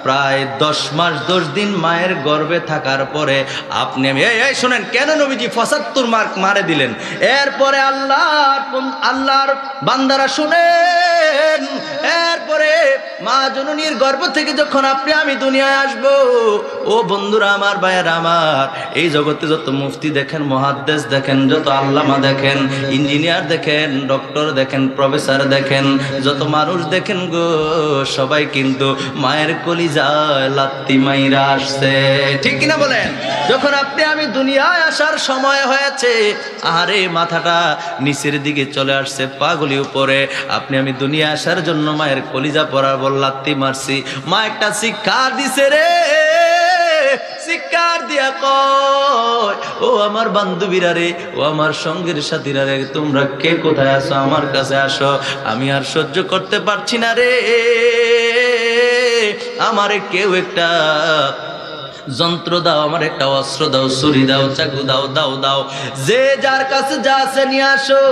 প্রায় 10 মাস 10 দিন মায়ের গর্বে থাকার পরে আপনি আমি এই শোনেন, কেন নবীজি 75 মার্ক মারে দিলেন? এরপরে আল্লাহর বান্দারা শুনেন, এরপরে মা জননীর গর্ভ থেকে যখন আপনি আমি দুনিয়ায় আসব, ও বন্ধুরা আমার, ভাইয়েরা আমার, এই জগতে যত মুফতি দেখেন, মুহাদ্দিস দেখেন, যত আল্লামা দেখেন, ইঞ্জিনিয়ার দেখেন, ডক্টর দেখেন, প্রফেসর দেখেন, যত মানুষ দেখেন গো, সবাই কিন্তু মায়ের কলিজায় লাত্তি মাইরা আসছে। ঠিক কিনা বলেন? যখন আপনি আমি দুনিয়ায় আসার সময় হয়েছে, আরে মাথাটা নিচের দিকে চলে আসছে, পাগুলি উপরে, আপনি আমি দুনিয়া আসার জন্য মায়ের কলিজা পড়ার বল লাত্তি মারছি। মা একটা শিক্ষা দিছে রে, শিক্ষার দিয়া কয়, ও আমার বান্ধবীরা রে, ও আমার সঙ্গের সাথীরা রে, তোমরা কে কোথায় আসো, আমার কাছে আসো, আমি আর সহ্য করতে পারছি না রে, আমারে কেউ একটা যন্ত্র দাও, আমার একটা অস্ত্র দাও, ছুরি দাও, চাকু দাও, দাও দাও, যে যার কাছে যা আছে নিয়ে আসো,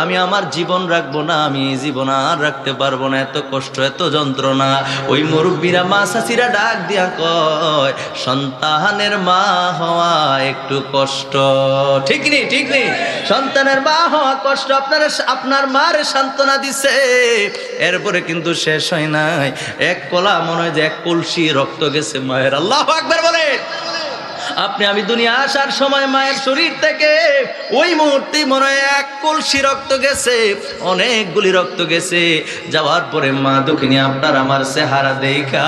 আমি আমার জীবন রাখবো না, আমি জীবন আর রাখতে পারবো না, এত কষ্ট, এত যন্ত্রণা। ওই মুরব্বীরা, মা চাচিরা ডাক দিয়া কয়, সন্তানের মা হওয়া একটু কষ্ট। ঠিক নেই? ঠিক নেই? সন্তানের মা হওয়া কষ্ট। আপনার মারে সান্ত্বনা দিছে, এরপরে কিন্তু শেষ হয় নাই। এক কলা মনে হয় যে 1 কলসি রক্ত গেছে মায়ের। আল্লাহু আকবার বলে। আপনি আমি দুনিয়া আসার সময় মায়ের শরীর থেকে ওই মুহূর্তে মনে হয় 1 কলসি রক্ত গেছে, অনেকগুলি রক্ত গেছে। যাওয়ার পরে মা দুঃখিনী আপনার আমার চেহারা দেখা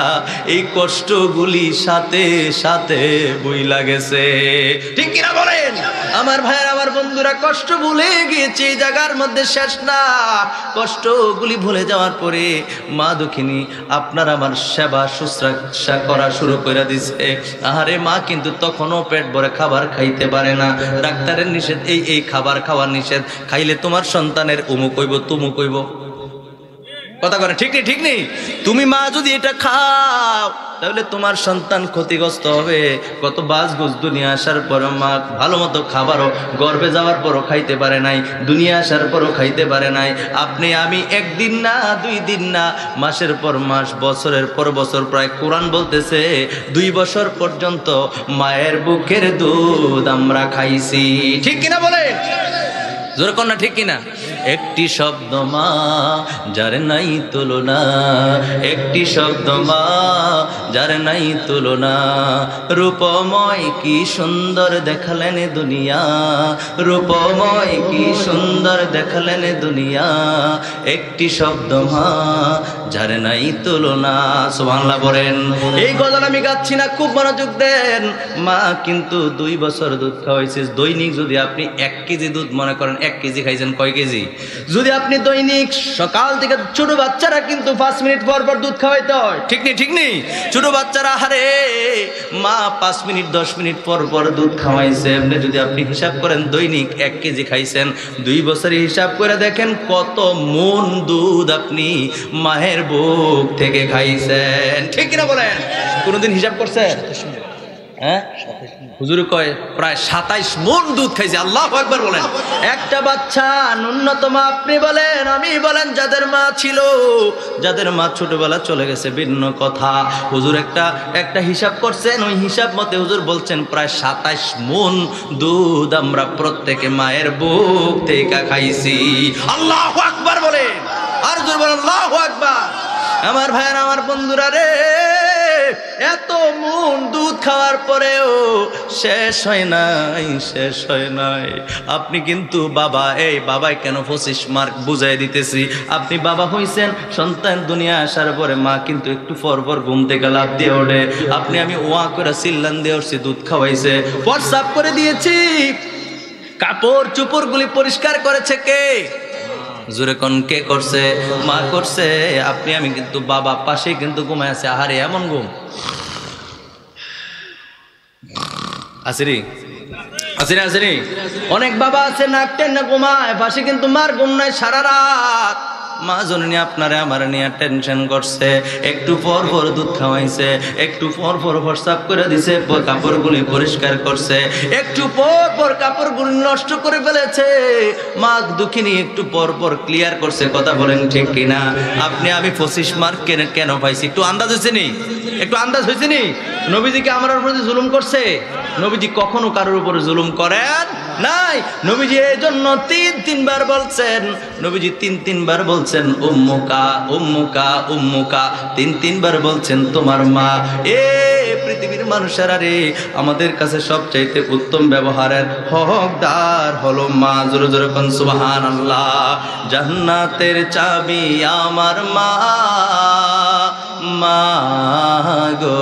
এই কষ্টগুলি সাথে সাথে বইলা গেছে। ঠিক কিনা বলেন? আমার ভাইয়ের, আমার বন্ধুরা, কষ্ট ভুলে গিয়েছে, এই জায়গার মধ্যে শেষ না। কষ্টগুলি ভুলে যাওয়ার পরে মা দুঃখিনী আপনার আমার সেবা শুশ্রূষা করা শুরু করে দিছে। আরে মা কিন্তু তখনও পেট ভরে খাবার খাইতে পারে না। ডাক্তারের নিষেধ, এই খাবার খাওয়ার নিষেধ, খাইলে তোমার সন্তানের অমুক হইব, তুমুক হইব। কথা বলেন ঠিক নেই? ঠিক নেই? তুমি মা যদি এটা খাও তাহলে তোমার সন্তান ক্ষতিগ্রস্ত হবে। কত বাজগুজ দুনিয়া আসার পর মা ভালো মতো খাবারও গর্ভে যাওয়ার পরও খাইতে পারে নাই, দুনিয়া আসার পরও খাইতে পারে নাই। আপনি আমি একদিন না, 2 দিন না, মাসের পর মাস, বছরের পর বছর, প্রায় কোরআন বলতেছে 2 বছর পর্যন্ত মায়ের বুকের দুধ আমরা খাইছি। ঠিক কিনা বলেন? জোরে কন্যা ঠিক কিনা? একটি শব্দ মা যার নাই তুলনা, একটি শব্দ মা যার নাই তুলনা। রূপময় কি সুন্দর দেখালেন দুনিয়া, রূপময় কি সুন্দর দেখালেন দুনিয়া। একটি শব্দ মা যার নাই তুলনা। সুবহানাল্লাহ বলেন। এই গজল আমি গাচ্ছি না, খুব মনোযোগ দেন। মা কিন্তু 2 বছর দুধ খাওয়াইছে। দৈনিক যদি আপনি 1 কেজি দুধ মনে করেন, 1 কেজি খাইছেন, কয় কেজি? যদি আপনি দৈনিক সকাল থেকে, ছোট বাচ্চারা কিন্তু 5 মিনিট পর পর দুধ খাওয়াইতে হয়। ঠিক নেই? ঠিক নেই? ছোট বাচ্চারা হারে মা 5 মিনিট 10 মিনিট পর পর দুধ খাওয়াইছে। এমনি যদি আপনি হিসাব করেন দৈনিক 1 কেজি খাইছেন, 2 বছরে হিসাব করে দেখেন কত মন দুধ আপনি মায়ের বুক থেকে খাইছেন। ঠিক কিনা বলেন? কোনদিন হিসাব করছেন? হ্যাঁ, হুজুর কয় প্রায় 27 মণ দুধ খাইছে। আল্লাহু আকবার বলেন। একটা বাচ্চা ন্যূনতম আপনি বলেন, আমি বলেন, যাদের মা ছিল, যাদের মা ছোটবেলা চলে গেছে ভিন্ন কথা, হুজুর একটা হিসাব করছেন, ওই হিসাব মতে হুজুর বলছেন প্রায় 27 মণ দুধ আমরা প্রত্যেকে মায়ের বুক থেকে খাইছি। আল্লাহু আকবার বলেন। আর হুজুর বলেন আল্লাহু আকবার। আমার ভাইয়ের, আমার বন্ধুরা রে, এত মন দুধ খাওয়ার পরেও শেষ হয় নাই, শেষ হয় নাই। আপনি কিন্তু বাবা, এই বাবাই কেন 25 মার্ক বুঝাই দিতেছি। আপনি বাবা হইছেন, সন্তান দুনিয়া আসার পরে মা কিন্তু একটু পর পর ঘুম থেকে লাফ দিয়ে ওঠে। আপনি আমি ওয়া করে চিল্লান দিয়ে উঠছি, দুধ খাওয়াইছে, প্রস্রাব করে দিয়েছি, কাপড় চোপড়গুলি পরিষ্কার করেছে কে? জোরে কোন কে করছে? মা করছে। আপনি আমি কিন্তু বাবা পাশে কিন্তু ঘুমায় আছে। আহারে এমন ঘুম আসেনি, আসেনি, আসেনি। অনেক বাবা আছে নাক টেনে ঘুমায়, পাশে কিন্তু মার ঘুম নাই সারা রাত। মা জননী আপনারে আমার নিয়ে টেনশন করছে, একটু পর পর দুধ খাওয়াইছে, একটু পর পর প্রস্রাব করে দিছে, কাপড়গুলি পরিষ্কার করছে, একটু পর পর কাপড়গুলি নষ্ট করে ফেলেছে। মা দুঃখিনী একটু পর পর ক্লিয়ার করছে। কথা বলেন ঠিক কিনা? আপনি আমি 25 মার্ক কেন পাইছি? একটু আন্দাজ হয়েছে নি? একটু আন্দাজ হয়েছে নি? নবীজিকে আমার উপরে জুলুম করছে? নবীজি কখনো কারোর উপরে জুলুম করেন নাই। নবীজি এই জন্য 3 বার বলছেন, নবীজি 3 বার বলছেন উম্মুকা, উম্মুকা, উম্মুকা, 3 বার বলছেন তোমার মা। এ পৃথিবীর মানুষেরা রে, আমাদের কাছে সবচাইতে উত্তম ব্যবহারের হকদার হলো মা। জোরে জোরে কোন সুবহানাল্লাহ। জান্নাতের চাবি আমার মা, মা গো,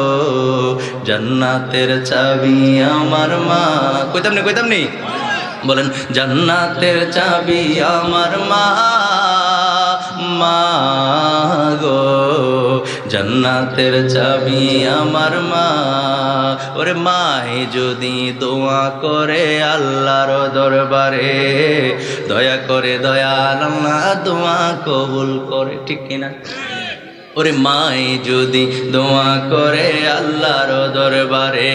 জান্নাতের চাবি আমার মা। কইতাম নি, কইতাম নি? বলেন জান্নাতের চাবি আমার মা, মা গো, জান্নাতের চাবি আমার মা। ওরে মায়ে যদি দোয়া করে আল্লাহর দরবারে, দয়া করে দয়াল আল্লাহ দোয়া কবুল করে। ঠিক কিনা? ওরে মায়ে যদি দোয়া করে আল্লাহর দরবারে,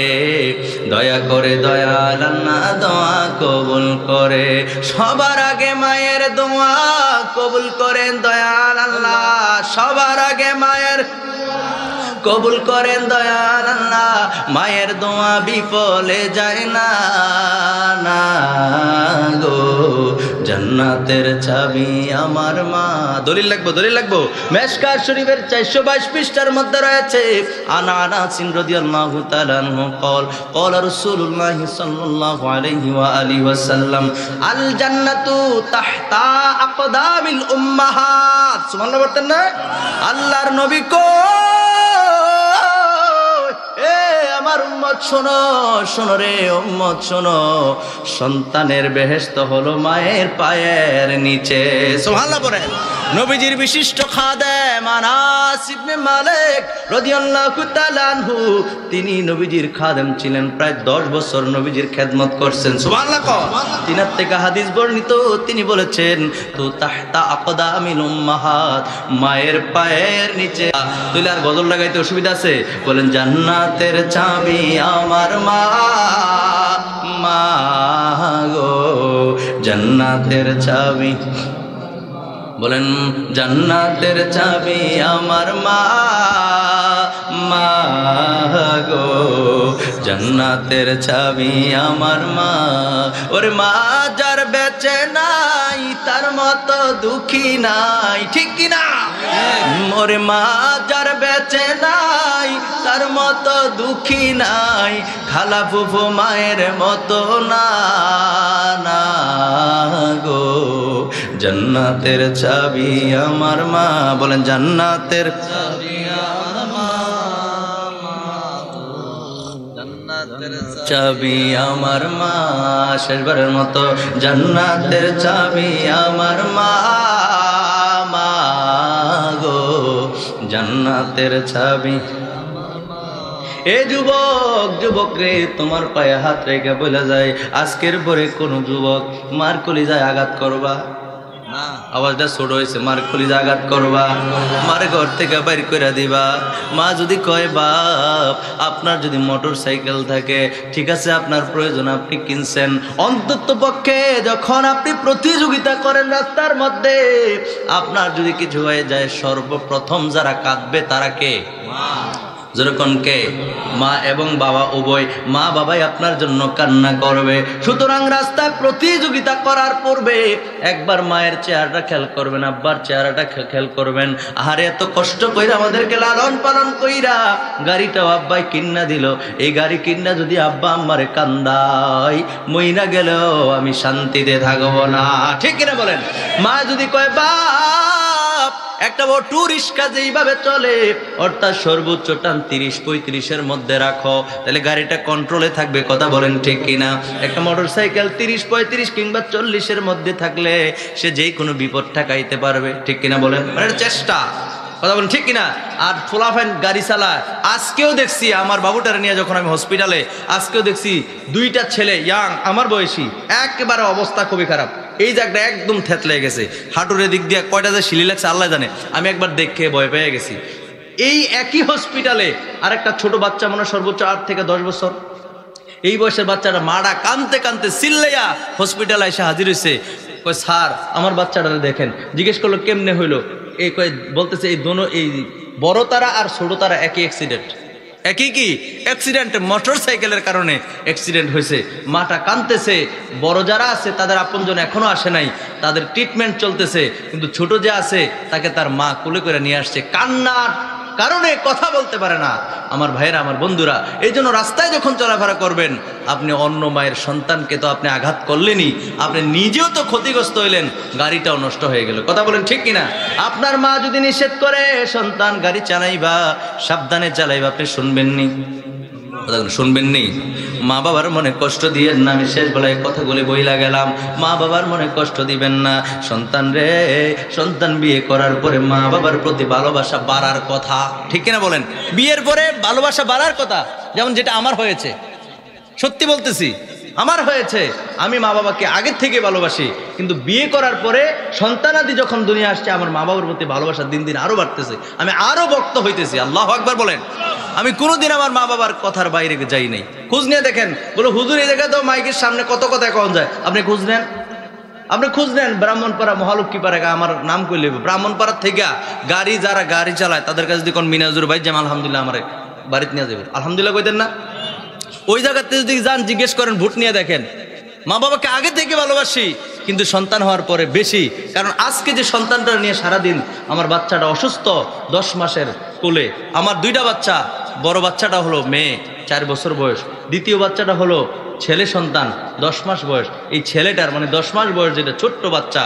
দয়া করে দয়াল আল্লাহ দোয়া কবুল করে। সবার আগে মায়ের দোয়া কবুল করেন দয়াল আল্লাহ, সবার আগে মায়ের কবুল করেন দয়াল আল্লাহ। মায়ের দোয়া বিফলে যায় না, না গো, জান্নাতের চাবি আমার মা। দলিল লাগবো, দলিল লাগবো। মেশকাত শরীফের 422 পৃষ্ঠার মধ্যে রয়েছে, আনা আনাসিন রাদিয়াল্লাহু তাআলা আনহু قال قال رسول الله صلى الله عليه واله وسلم আল জান্নাতু তাহতা আকদামিল উম্মাহাত। সুবহানাল্লাহ বলতেন না? আল্লাহর নবী কো, এ আমার উম্মত শোনো, শোনো রে উম্মত শোনো, সন্তানের বেহেশত হলো মায়ের পায়ের নিচে। সুবহানাল্লাহ বলেন। নবীজির বিশিষ্ট খাদেম আনাস ইবনে মালিক রাদিয়াল্লাহু তাআলা আনহু তিনি নবীজির খাদেম ছিলেন, প্রায় 10 বছর নবীজির খেদমত করছেন। সুবহানাল্লাহ। তিনার থেকে হাদিস বর্ণিত, তিনি বলেছেন তো তাহতা আকদামিল উম্মাহাত, মায়ের পায়ের নিচে। তুই আর গজল লাগাইতে অসুবিধা আছে? বলেন জান্নাতের চাবি আমার মা, মা গো জান্নাতের চাবি। বলেন জান্নাতের চাবি আমার মা, মা গো জান্নাতের চাবি আমার মা। ওরে মা যার বেঁচে নাই তার মতো দুঃখী নাই, ঠিক কিনা? ওরে মা যার বেঁচে নাই তার মতো দুঃখী নাই, খালা ফুফু মায়ের মতো না, না গো জান্নাতের চাবি আমার মা। বলেন জান্নাতের চাবি আমার মা, চাবি আমার মা। শেষবারের মতো জান্নাতের চাবি আমার মা, মা গো জান্নাতের চাবি। এ যুবক, যুবক রে, তোমার পায়ে হাত রেখে বলে যায় আজকের পরে কোন যুবক মার কলিজায় আঘাত করবা না। আওয়াজটা ছোট হয়েছে। মার কলিজায় আঘাত করবা, মার ঘর থেকে বাইর করে দিবা। মা যদি কয় বাপ আপনার যদি মোটর সাইকেল থাকে ঠিক আছে, আপনার প্রয়োজন আপনি কিনছেন, অন্তত পক্ষে যখন আপনি প্রতিযোগিতা করেন রাস্তার মধ্যে, আপনার যদি কিছু হয়ে যায় সর্বপ্রথম যারা কাঁদবে তারা কে? মা। যেরকম কে? মা এবং বাবা উভয়। মা বাবাই আপনার জন্য কান্না করবে। সুতরাং রাস্তায় প্রতিযোগিতা করার পূর্বে একবার মায়ের চেহারাটা খেয়াল করবেন, আব্বার চেহারাটা খেয়াল করবেন। আরে এত কষ্ট কইরা আমাদেরকে লালন পালন কইরা গাড়িটাও আব্বাই কিন্না দিল, এই গাড়ি কিন্না যদি আব্বা আম্মারে কান্দাই মইনা গেলেও আমি শান্তিতে থাকবো না, ঠিক কিনা বলেন? মা যদি কয় বাপ একটা অটো রিক্সা যেইভাবে চলে অর্থাৎ সর্বোচ্চ টান 30-35-এর মধ্যে রাখো, তাহলে গাড়িটা কন্ট্রোলে থাকবে, কথা বলেন ঠিক কিনা? একটা মোটর সাইকেল 30-35 কিংবা 40-এর মধ্যে থাকলে সে যেই কোনো বিপদ ঠেকাইতে পারবে, ঠিক কিনা বলেন? মানে চেষ্টা, কথা বলেন ঠিক কিনা? আর ফোলাফাইন গাড়ি চালায়। আজকেও দেখছি আমার বাবুটারে নিয়ে যখন আমি হসপিটালে, আজকেও দেখছি 2টা ছেলে ইয়াং আমার বয়সী, একেবারে অবস্থা খুবই খারাপ। এই জায়গাটা একদম থেতলে গেছে, হাঁটুর দিক দিয়ে কয়টা যে শিলি লাগছে আল্লাহ জানে। আমি একবার দেখে ভয় পেয়ে গেছি। এই একই হসপিটালে আরেকটা ছোট বাচ্চা, মনে সর্বোচ্চ 8 থেকে 10 বছর, এই বয়সের বাচ্চাটা মারা কানতে কানতে চিল্লাইয়া হসপিটালে এসে হাজির হয়েছে। কয় স্যার আমার বাচ্চাটা দেখেন। জিজ্ঞেস করলো কেমনে হইলো? এই কয় বলতেছে এই দোনো, এই বড় তারা আর ছোট তারা একই অ্যাক্সিডেন্ট, একই কি অ্যাক্সিডেন্ট, মোটর সাইকেলের কারণে অ্যাক্সিডেন্ট হয়েছে। মাটা কাঁদতেছে, বড় যারা আছে তাদের আপনজন এখনো আসে নাই, তাদের ট্রিটমেন্ট চলতেছে, কিন্তু ছোট যে আছে তাকে তার মা কোলে করে নিয়ে আসছে, কান্নার কারণে কথা বলতে পারে না। আমার ভাইয়েরা, আমার বন্ধুরা, এই জন্য রাস্তায় যখন চলাফেরা করবেন আপনি অন্য মায়ের সন্তানকে তো আপনি আঘাত করলেনই, আপনি নিজেও তো ক্ষতিগ্রস্ত হইলেন, গাড়িটাও নষ্ট হয়ে গেল, কথা বলেন ঠিক কিনা? আপনার মা যদি নিষেধ করে সন্তান গাড়ি চালাইবা সাবধানে চালাইবা, আপনি শুনবেননি, শুনবেননি? মা বাবার মনে কষ্ট দিয়েন না। আমি শেষ বেলায় কথাগুলি বইলা গেলাম, মা বাবার মনে কষ্ট দিবেন না। সন্তান রে, সন্তান বিয়ে করার পরে মা বাবার প্রতি ভালোবাসা বাড়ার কথা, ঠিক কিনা বলেন? বিয়ের পরে ভালোবাসা বাড়ার কথা, যেমন যেটা আমার হয়েছে, সত্যি বলতেছি আমার হয়েছে। আমি মা বাবাকে আগের থেকে ভালোবাসি, কিন্তু বিয়ে করার পরে সন্তানাদি যখন দুনিয়া আসছে আমার মা বাবার প্রতি ভালোবাসা দিন দিন আরো বাড়তেছে, আমি আরো ভক্ত হইতেছি। আল্লাহু আকবার বলেন। আমি কোনোদিন আমার মা বাবার কথার বাইরে যাই নাই। খোঁজ নিয়ে দেখেন, বলো হুজুর এই জায়গায় তো মাইকের সামনে কত কথা কখন যায়, আপনি খোঁজ নেন, আপনি খোঁজ নেন। ব্রাহ্মণপাড়া, মহালক্ষ্মীপাড়া, আমার নাম করলে ব্রাহ্মণপাড়ার থেকে গাড়ি যারা গাড়ি চালায় তাদের কাছে যদি কোন মিনাজুর ভাই যেমন আলহামদুলিল্লাহ আমার বাড়িতে নিয়ে যাবে, আলহামদুলিল্লাহ কইতেন না? ওই জায়গাতে যদি যান জিজ্ঞেস করেন, ভোট নিয়ে দেখেন, মা বাবাকে আগে থেকে ভালোবাসি, কিন্তু সন্তান হওয়ার পরে বেশি। কারণ আজকে যে সন্তানটা নিয়ে সারাদিন, আমার বাচ্চাটা অসুস্থ 10 মাসের কোলে, আমার 2টা বাচ্চা, বড় বাচ্চাটা হলো মেয়ে 4 বছর বয়স, দ্বিতীয় বাচ্চাটা হলো ছেলে সন্তান 10 মাস বয়স। এই ছেলেটার মানে 10 মাস বয়স যেটা ছোট্ট বাচ্চা,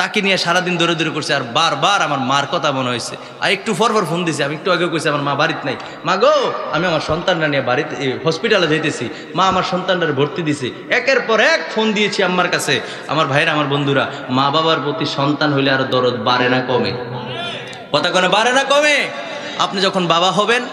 তাকে নিয়ে সারাদিন দৌড়ে দৌড়ে করছে। আর বারবার আমার মার কথা মনে হয়েছে। আর একটু পর ফোন দিয়েছে, আমি একটু আগে কইছি আমার মা বাড়িতে নাই, মা গো আমি আমার সন্তানটা নিয়ে বাড়িতে হসপিটালে যাইতেছি, মা আমার সন্তানটার ভর্তি দিছে। একের পর এক ফোন দিয়েছি আম্মার কাছে। আমার ভাইরা, আমার বন্ধুরা, মা বাবার প্রতি সন্তান হইলে আরো দরদ বাড়ে না কমে? কথা কোনো বাড়ে না কমে? আপনি যখন বাবা হবেন,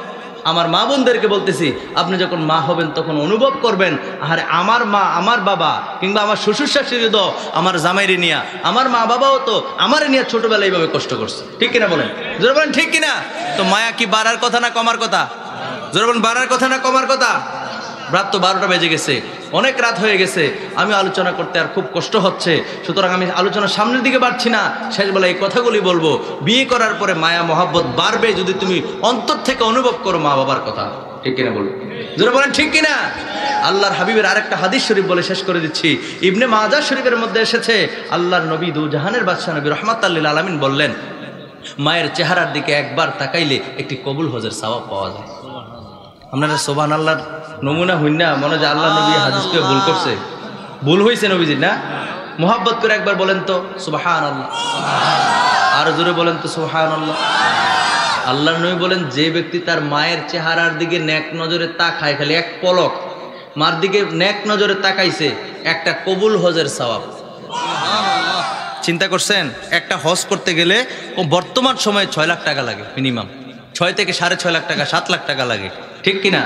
আমার মা বোনদেরকে বলতেছি, আপনি যখন মা হবেন তখন অনুভব করবেন, আরে আমার মা, আমার বাবা, কিংবা আমার শ্বশুর শাশুড়ি তো আমার জামাইরে নিয়া, আমার মা বাবাও তো আমারে নিয়ে ছোটবেলায় এইভাবে কষ্ট করছে। ঠিক কিনা বলেন? জোরে বলেন ঠিক কিনা? তো মায়া কি বাড়ার কথা না কমার কথা? জোরে বলেন বাড়ার কথা না কমার কথা? রাত তো 12টা বেজে গেছে, অনেক রাত হয়ে গেছে, আমি আলোচনা করতে আর খুব কষ্ট হচ্ছে, সুতরাং আমি আলোচনার সামনের দিকে বাড়ছি না, শেষবেলা এই কথাগুলি বলবো। বিয়ে করার পরে মায়া মহাব্বত বাড়বে যদি তুমি অন্তর থেকে অনুভব করো মা বাবার কথা। ঠিক কিনা বলবো? জোরে বলেন ঠিক কিনা? আল্লাহর হাবিবের আরেকটা হাদিস শরীফ বলে শেষ করে দিচ্ছি। ইবনে মাজাহ শরীফের মধ্যে এসেছে, আল্লাহর নবী দু জাহানের বাদশাহ নবী রাহমাতুল লিল আলামিন বললেন, মায়ের চেহারার দিকে একবার তাকাইলে একটি কবুল হজের সওয়াব পাওয়া যায়। আপনারা সুবহানাল্লাহর নমুনা হইন না, মনে হয় আল্লাহ নবী হাদিসকে ভুল করছে, ভুল হয়েছে নবীজি না? মোহাব্বত করে একবার বলেন তো সুবহানাল্লাহ, আর জোরে বলেন তো সুবহানাল্লাহ। আল্লাহর নবী বলেন, যে ব্যক্তি তার মায়ের চেহারার দিকে নেক নজরে তাকায়, খালি এক পলক মার দিকে নেক নজরে তাকাইছে, একটা কবুল হজের সওয়াব। চিন্তা করছেন? একটা হজ করতে গেলে বর্তমান সময়ে 6 লাখ টাকা লাগে মিনিমাম, 6 থেকে 6.5 লাখ টাকা, 7 লাখ টাকা লাগে। ঠিক কিনা?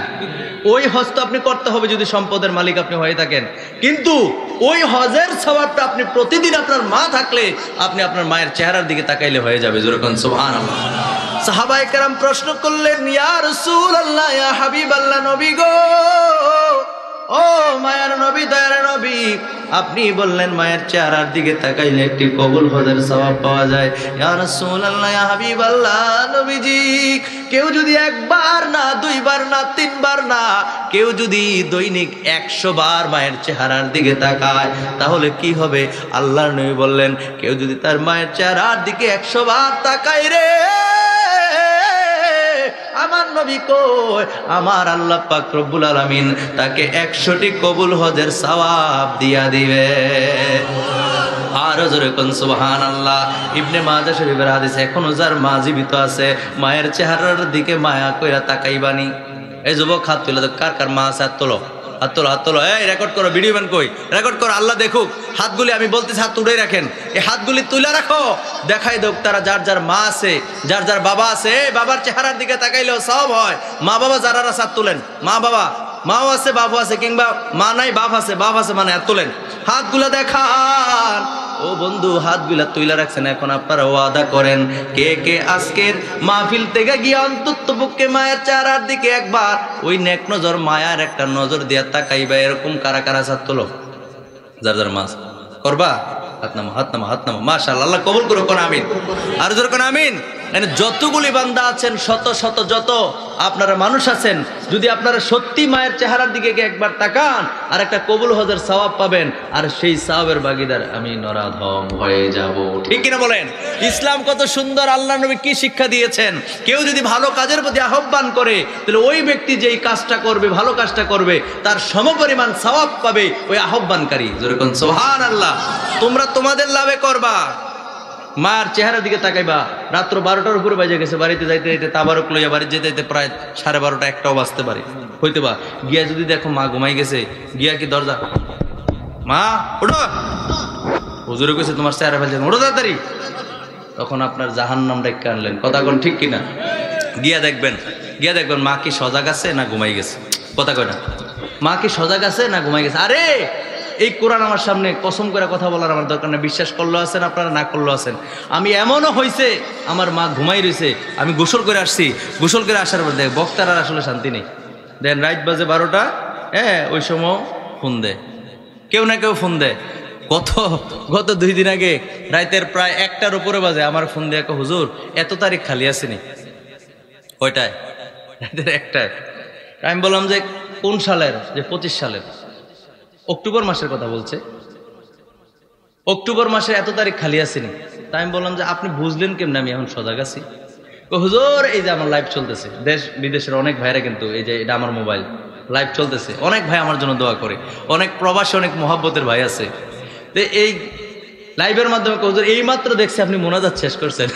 ওই হজ তো আপনি করতে হবে যদি সম্পদের মালিক আপনি হয়ে থাকেন, কিন্তু ওই হজের সওয়াবটা আপনি প্রতিদিন আপনার মা থাকলে আপনি আপনার মায়ের চেহারার দিকে তাকাইলে হয়ে যাবে। যেরকম সুবহানাল্লাহ। সাহাবায়ে কেরাম প্রশ্ন করলেন, ইয়া রাসূলুল্লাহ, ইয়া হাবিবাল্লাহ, নবী গো, ও মায়ের নবী, দয়ার নবী, আপনি বললেন মায়ের চেহারার দিকে তাকাইলে একটি কবুল হজের সওয়াব পাওয়া যায়। ইয়া রাসূলুল্লাহ, ইয়া হাবিবাল্লাহ, নবীজি, কেউ যদি একবার না, 2 বার না, 3 বার না, কেউ যদি দৈনিক 100 বার মায়ের চেহারার দিকে তাকায় তাহলে কি হবে? আল্লাহর নবী বললেন, কেউ যদি তার মায়ের চেহারার দিকে 100 বার তাকায় রে, আমার নবী কই, আমার আল্লাহ পাক রব্বুল আলামিন তাকে 100টি কবুল হজের সওয়াব দিয়া দিবে। আর জোরে কোন সুবহানাল্লাহ। ইবনে মাজাহ শরীফের হাদিসে, এখনো যার মা জীবিত আছে মায়ের চেহারার দিকে মায়া কইরা তাকাইবানি। এই যুবক হাত তুলে, কার কার মা আছে হাত তোলো, হাত তোলো, হাত তোলো। এই রেকর্ড করো, ভিডিও ম্যান কই, রেকর্ড করো, আল্লাহ দেখুক। হাতগুলি আমি বলতেছি, হাত তুলে রাখেন, এই হাতগুলি তুলে রাখো, দেখাই দেখ তারা যার যার মা আছে, যার যার বাবা আছে। বাবার চেহারার দিকে তাকাইলেও সওয়াব হয়। মা বাবা যারা হাত তুলেন, মা বাবা, মাও আছে, বাবু আছে, কিংবা মা নাই বাপ আছে, বাপ আছে মানে হাত তোলেন, হাতগুলো দেখান। ও বন্ধু, হাতগুলা তুইলা রাখছেন, এখন আপনারা ওয়াদা করেন, কে কে আজকের মাহফিল থেকে গিয়ে অন্তত পক্ষে মায়ের চেহারার দিকে একবার ওই নেক নজর, মায়ার একটা নজর দিয়া তাকাইবা। এরকম কারা কারা হাত তোলো, যার যার মাছ করবা, হাত নামো, হাত নামো, হাত নামো। মাশাআল্লাহ, আল্লাহ কবুল করুক, কোন আমিন। আর জোরে কোন আমিন। মানে যতগুলি বান্দা আছেন, শত শত যত আপনারা মানুষ আছেন, যদি আপনারা সত্যি মায়ের চেহারার দিকে একবার তাকান আর একটা কবুল হজের সওয়াব পাবেন, আর সেই সওয়াবের ভাগীদার আমি নরাধম হয়ে যাব। ঠিক কিনা বলেন? ইসলাম কত সুন্দর, আল্লাহ নবী কি শিক্ষা দিয়েছেন। কেউ যদি ভালো কাজের প্রতি আহ্বান করে তাহলে ওই ব্যক্তি যেই কাজটা করবে, ভালো কাজটা করবে, তার সমপরিমাণ সওয়াব পাবে ওই আহ্বানকারী। যেরকম সুবহানাল্লাহ। তোমরা তোমাদের লাভে করবা, মার চেহারার দিকে তাকাইবা। রাত্র 12টার উপরে বাজে গেছে, বাড়িতে যাইতে যাইতে তাবারক লইয়া বাড়ি যেতে যেতে প্রায় 12:30 1টাও বাজতে পারে হইতে বা। গিয়া যদি দেখো মা ঘুমাই গেছে, গিয়া কি দরজা, মা ওঠো, হুজুরে কইছে তোমার চেহারা ফেলছে, ওঠো তাড়াতাড়ি, তখন আপনার জাহান্নাম ডাইকা আনলেন। কথা কোন ঠিক কিনা? গিয়া দেখবেন মা কি সজাগ আছে না ঘুমাই গেছে। কথা কয় না, মা কি সজাগ আছে না ঘুমাই গেছে। আরে এই কোরআন আমার সামনে কসম করে কথা বলার আমার দরকার নেই, বিশ্বাস করলেও আছেন আপনারা, না করলেও আছেন। আমি এমনও হয়েছে আমার মা ঘুমাই রয়েছে, আমি গোসল করে আসছি, গোসল করে আসার পর দেখ বক্তার আর আসলে শান্তি নেই। দেন রাত বাজে 12টা, হ্যাঁ ওই সময় ফোন দেয়, কেউ না কেউ ফোন দেয়। গত 2 দিন আগে রাতের প্রায় 1টার উপরে বাজে আমার ফোন দিয়ে, হুজুর এত তারিখ খালি আসেনি। কয়টায়? রাতের 1টায়। আমি বললাম যে কোন সালের? যে 25 সালের, অক্টোবর মাসের কথা বলছে। অক্টোবর মাসে এত তারিখ খালি আসেনি। তাই আমি বললাম যে আপনি বুঝলেন কেমন আমি এখন সজাগ আছি? হুজুর এই যে আমার লাইভ চলতেছে, দেশ বিদেশের অনেক ভাইরা, কিন্তু এই যে এটা আমার মোবাইল লাইভ চলতেছে, অনেক ভাই আমার জন্য দোয়া করে, অনেক প্রবাসী, অনেক মহাব্বতের ভাই আছে। তো এই লাইভের মাধ্যমে হুজুর এই মাত্র দেখছি আপনি মোনাজাত শেষ করছেন,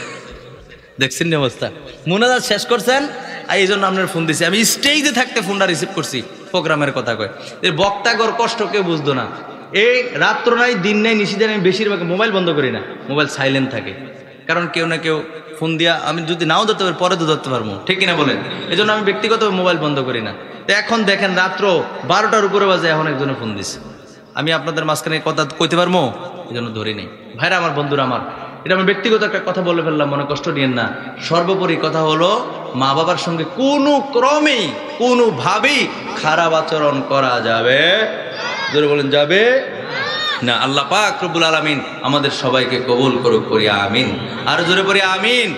দেখছেন নি অবস্থা, মোনাজাত শেষ করছেন, আর এই জন্য আপনার ফোন দিছি। আমি স্টেজে থাকতে ফোনটা রিসিভ করছি, প্রোগ্রামের কথা কয়। বক্তাগর কষ্ট কেউ বুঝতো না। এই রাত্র নাই, দিন নাই, নিশিদিন আমি বেশিরভাগ মোবাইল বন্ধ করি না, মোবাইল সাইলেন্ট থাকে। কারণ কেউ না কেউ ফোন দিয়া আমি যদি নাও ধরতে পারি পরে তো ধরতে পারবো, ঠিক কিনা বলেন? এই জন্য আমি ব্যক্তিগত মোবাইল বন্ধ করি না। তো এখন দেখেন রাত্র 12টার উপরে বাজে, এখন একজনে ফোন দিছে, আমি আপনাদের মাঝখানে কথা কইতে পারবো, এই জন্য ধরি নেই। ভাইরা আমার, বন্ধুরা আমার, এটা আমি ব্যক্তিগত একটা কথা বলে ফেললাম, মনে কষ্ট নিয়েন না। সর্বোপরি কথা হলো, মা বাবার সঙ্গে কোনো ক্রমেই কোনোভাবেই খারাপ আচরণ করা যাবে, জোরে বলেন যাবে না। আল্লাহ পাক রব্বুল আলামিন আমাদের সবাইকে কবুল করুক, করি আমিন। আর জোরে পড়ি আমিন।